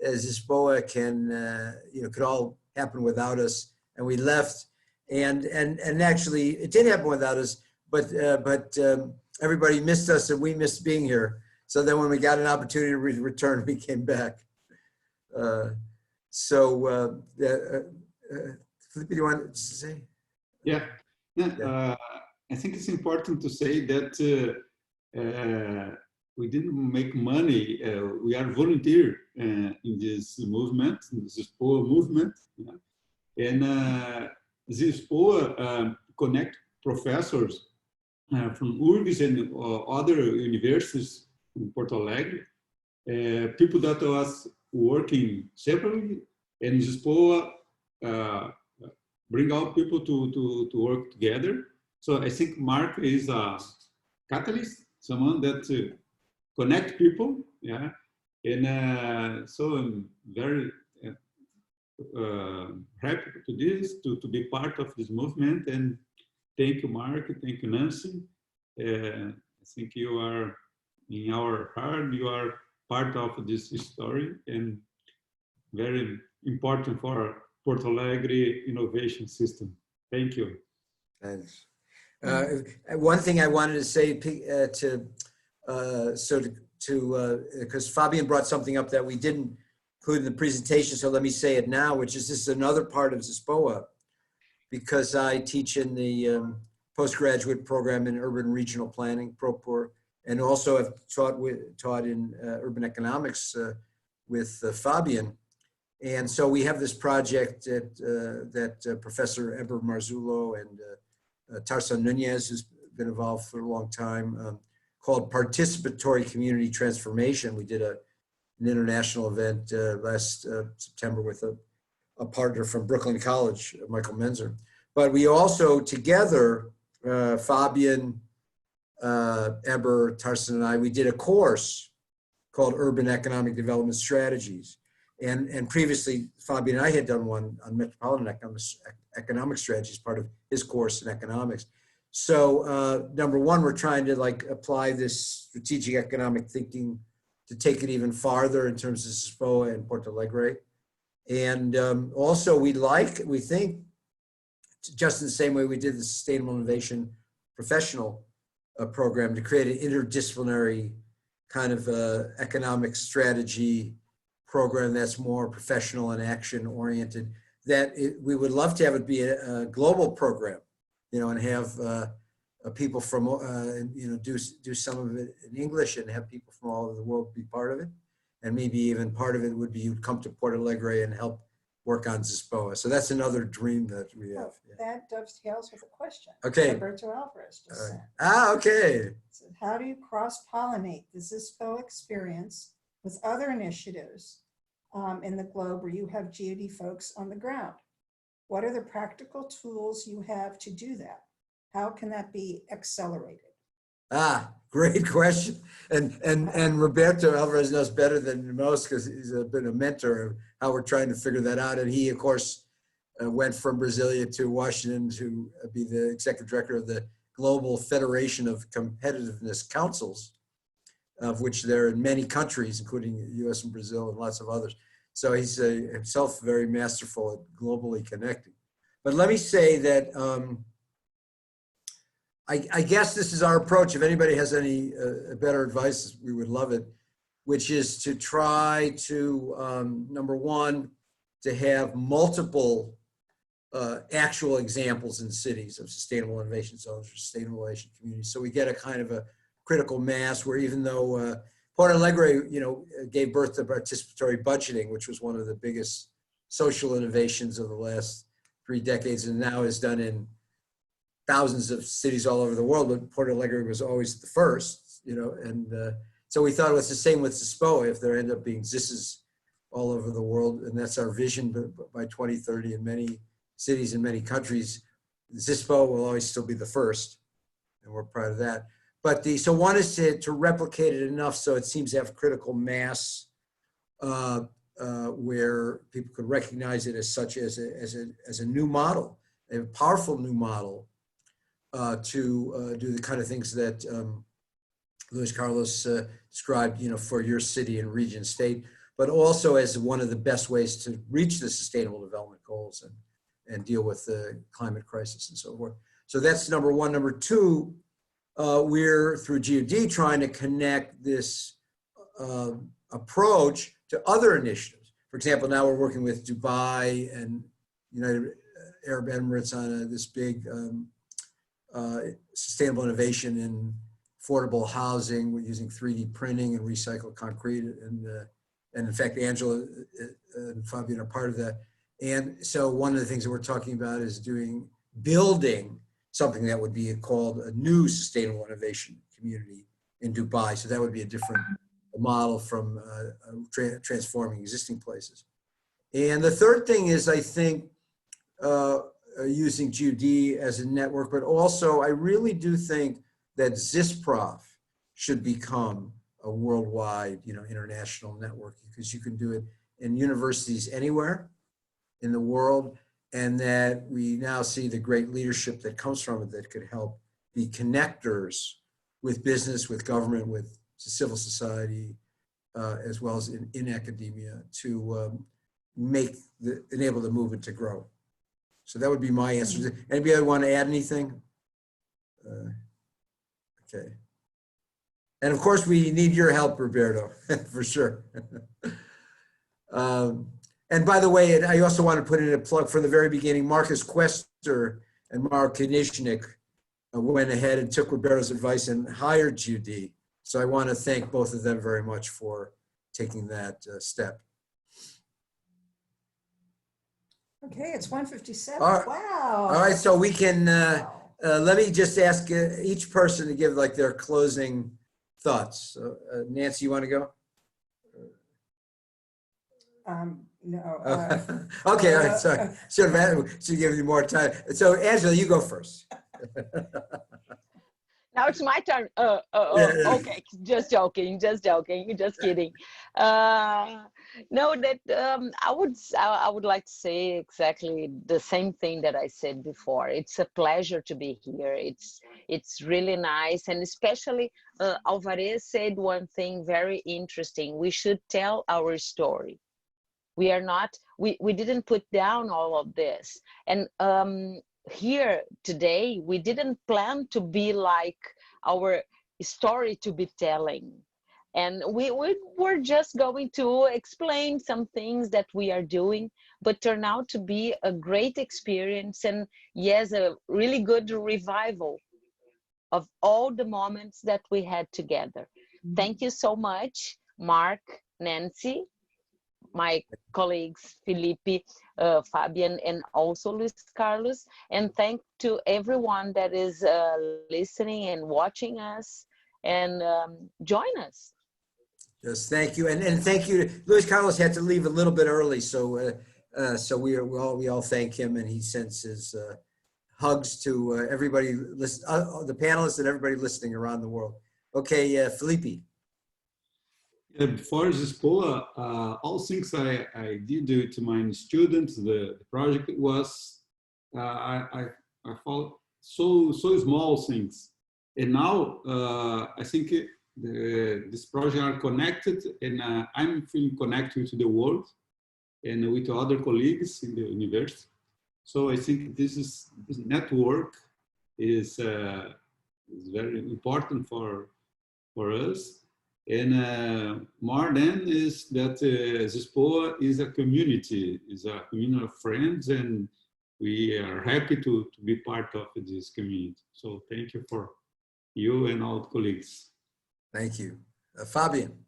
Zispoa can, could all happen without us. And we left. And actually, it did happen without us, but everybody missed us and we missed being here. So then when we got an opportunity to return, we came back. Felipe, do you want to say?
Yeah. I think it's important to say that we didn't make money. We are volunteer in this movement, in this Zispoa movement. Yeah. And Zispoa connect professors from Urgis and other universities in Porto Alegre, people that was working separately, and Zispoa bring out people to work together. So I think Mark is a catalyst, someone that connect people, yeah. And so I'm very happy to this, to be part of this movement. And thank you, Mark. Thank you, Nancy. I think you are in our heart. You are part of this story and very important for Porto Alegre innovation system. Thank you.
Thanks. One thing I wanted to say because Fabian brought something up that we didn't include in the presentation, so let me say it now, which is this is another part of Zispoa, because I teach in the postgraduate program in urban regional planning, ProPOR, and also have taught in urban economics with Fabian. And so we have this project that Professor Eber Marzullo and Tarzan Nunez has been involved for a long time, called Participatory Community Transformation. We did an international event last September with a partner from Brooklyn College, Michael Menzer. But we also together, Fabian, Eber, Tarzan and I, we did a course called Urban Economic Development Strategies. And previously, Fabian and I had done one on metropolitan economic strategies, part of his course in economics. So number one, we're trying to apply this strategic economic thinking to take it even farther in terms of Zispoa and Porto Alegre. And also we think, just in the same way we did the Sustainable Innovation Professional program, to create an interdisciplinary kind of economic strategy program that's more professional and action oriented, that we would love to have it be a global program, and have people from, do some of it in English and have people from all over the world be part of it. And maybe even part of it would be you'd come to Porto Alegre and help work on Zispoa. So that's another dream that we have.
Yeah. That dovetails with a question.
Okay.
Roberto Alvarez just sent.
Okay.
So how do you cross-pollinate the Zispoa experience with other initiatives in the globe where you have GOD folks on the ground? What are the practical tools you have to do that? How can that be accelerated?
Great question. And Roberto Alvarez knows better than most because he's been a mentor of how we're trying to figure that out. And he, of course, went from Brasilia to Washington to be the executive director of the Global Federation of Competitiveness Councils, of which there are in many countries, including the US and Brazil and lots of others. So he's himself very masterful at globally connecting. But let me say that I guess this is our approach. If anybody has any better advice, we would love it, which is to try to, number one, to have multiple actual examples in cities of sustainable innovation zones or sustainable innovation communities. So we get a kind of a critical mass where even though Porto Alegre, gave birth to participatory budgeting, which was one of the biggest social innovations of the last 3 decades and now is done in thousands of cities all over the world, but Porto Alegre was always the first, and so we thought it was the same with Zispoa, if there end up being Zises all over the world, and that's our vision. But by 2030 in many cities in many countries, Zispoa will always still be the first, and we're proud of that. But so one is to replicate it enough so it seems to have critical mass where people could recognize it as such as a new model, a powerful new model to do the kind of things that Luis Carlos described, for your city and region state, but also as one of the best ways to reach the Sustainable Development Goals and deal with the climate crisis and so forth. So that's number one. Number two, we're through GOD trying to connect this approach to other initiatives. For example, now we're working with Dubai and United Arab Emirates on this big sustainable innovation in affordable housing. We're using 3D printing and recycled concrete, and in fact, Angela and Fabian are part of that. And so one of the things that we're talking about is building something that would be called a new sustainable innovation community in Dubai. So that would be a different model from transforming existing places. And the third thing is, I think, using GUD as a network, but also I really do think that Zisprof should become a worldwide, international network, because you can do it in universities anywhere in the world, and that we now see the great leadership that comes from it that could help be connectors with business, with government, with civil society, as well as in academia to enable the movement to grow. So that would be my answer. Anybody want to add anything? Okay. And of course, we need your help, Roberto, for sure. And by the way, I also want to put in a plug for the very beginning. Marcus Quester and Mark Kinishnik went ahead and took Roberto's advice and hired GUD. So I want to thank both of them very much for taking that step.
Okay, it's 1:57.
All right.
Wow.
All right, so we can, let me just ask each person to give like their closing thoughts. So, Nancy, you want to go?
No.
Okay, all right, sorry. Should give you more time. So Angela, you go first.
Now it's my turn. Okay, just joking, just kidding. No, that I would like to say exactly the same thing that I said before. It's a pleasure to be here. It's really nice, and especially Alvarez said one thing very interesting. We should tell our story. We are not. We didn't put down all of this, and here today we didn't plan to be like our story to be telling, and we were just going to explain some things that we are doing, but turned out to be a great experience, and yes, a really good revival of all the moments that we had together. Thank you so much, Mark, Nancy, my colleagues Felipe, Fabian, and also Luis Carlos, and thank to everyone that is listening and watching us, and join us.
Yes, thank you, and thank you. Luis Carlos had to leave a little bit early, so So we all thank him, and he sends his hugs to everybody, the panelists and everybody listening around the world. Okay, Felipe.
Before Zispoa, all things I did to my students, the project was, I found so small things. And now I think this project are connected, and I'm feeling connected to the world and with other colleagues in the university. So I think this network is very important for us. And more than is that Zispoa is a community of friends, and we are happy to be part of this community. So thank you for you and all colleagues.
Thank you. Fabian.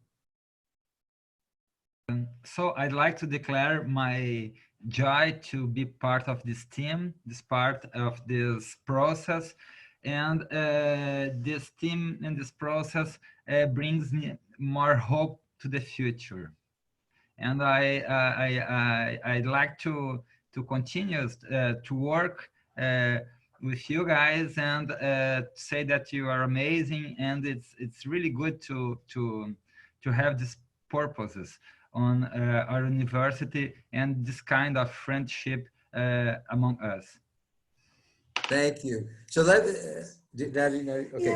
So I'd like to declare my joy to be part of this team, this part of this process. And this team and this process brings me more hope to the future. And I'd like to continue to work with you guys and say that you are amazing, and it's really good to have these purposes on our university and this kind of friendship among us.
Thank you. So okay,
Yeah,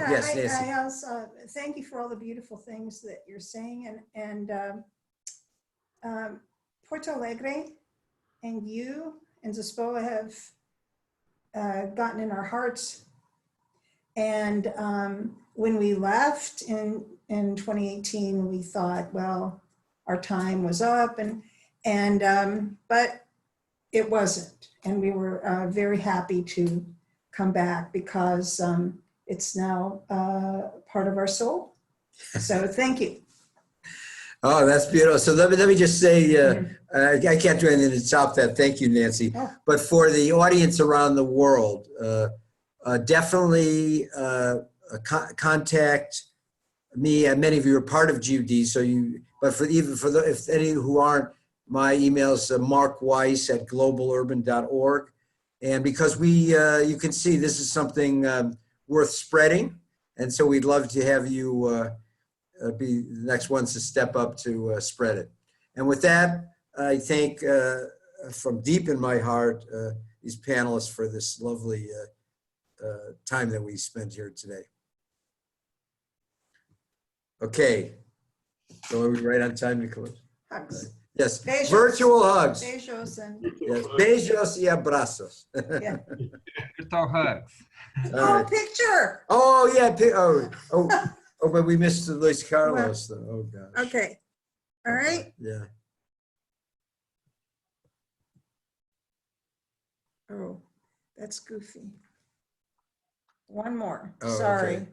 yes, Nancy.
I also thank you for all the beautiful things that you're saying, and Porto Alegre and you and Zispoa have gotten in our hearts. And when we left in 2018, we thought, well, our time was up, but it wasn't. And we were very happy to come back because it's now part of our soul. So thank you.
Oh, that's beautiful. So let me just say, I can't do anything to top that. Thank you, Nancy.
Oh.
But for the audience around the world, definitely contact me. Many of you are part of GUD, so but if any who aren't, my email is markweiss@globalurban.org. And because you can see this is something worth spreading, and so we'd love to have you be the next ones to step up to spread it. And with that, I thank from deep in my heart these panelists for this lovely time that we spent here today. Okay, so are we right on time to close?
Hugs.
Yes,
Beijos.
virtual hugs.
Beijos and
Yes, beijos y abrazos.
yeah.
Virtual hugs.
Oh, picture.
Oh yeah, oh, but we missed Luis Carlos though. Oh gosh.
Okay. All right.
Yeah.
Oh, that's goofy. One more.
Oh,
Sorry.
okay.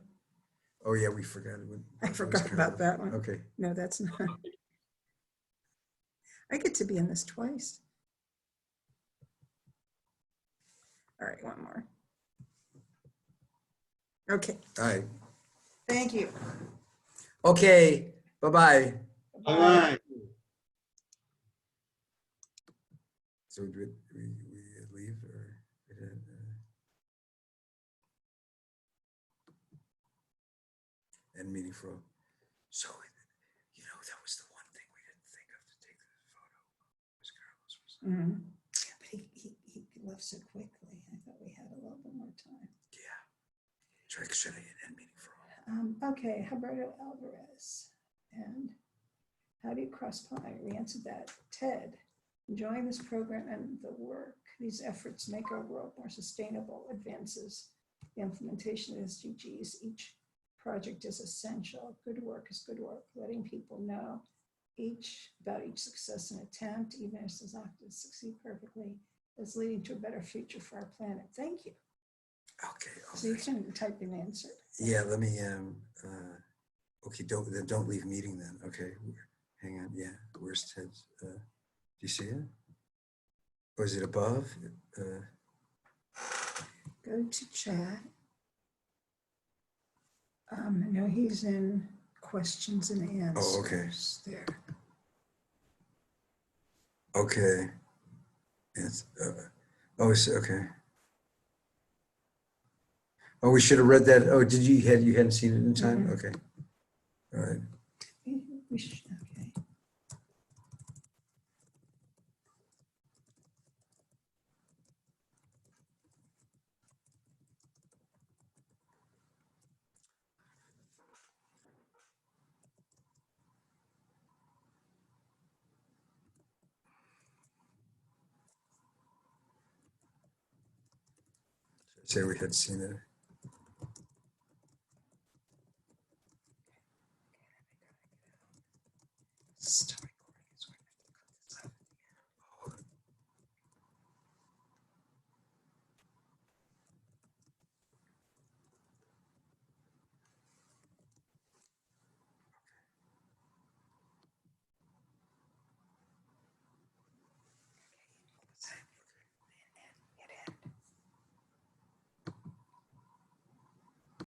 Oh yeah, we forgot it.
I forgot about that one.
Okay.
No, that's not. I get to be in this twice. All right, one more. Okay.
All right.
Thank you.
Okay. Bye-bye.
Bye-bye.
So we leave or end meeting for. So that was the one thing we didn't think of to take the photo.
Mm-hmm. But he left so quickly. I thought we had a little bit more time.
Yeah. Should I end meeting for?
Okay, Roberto Alvarez. And how do you cross-pollinate? We answered that. Ted, enjoying this program and the work. These efforts make our world more sustainable, advances the implementation of SDGs. Each project is essential. Good work is good work. Letting people know about each success and attempt, even if it's not to succeed perfectly, is leading to a better future for our planet. Thank you.
Okay.
So you can type an answer.
Yeah, let me, okay, don't leave meeting then. Okay, hang on, yeah, where's Ted's, do you see it? Or is it above?
Go to chat. No, he's in questions and answers.
Oh, okay.
There.
Okay. It's, okay. Oh, we should have read that. Oh, you hadn't seen it in time? Okay. All right.
Okay.
Say we had seen it.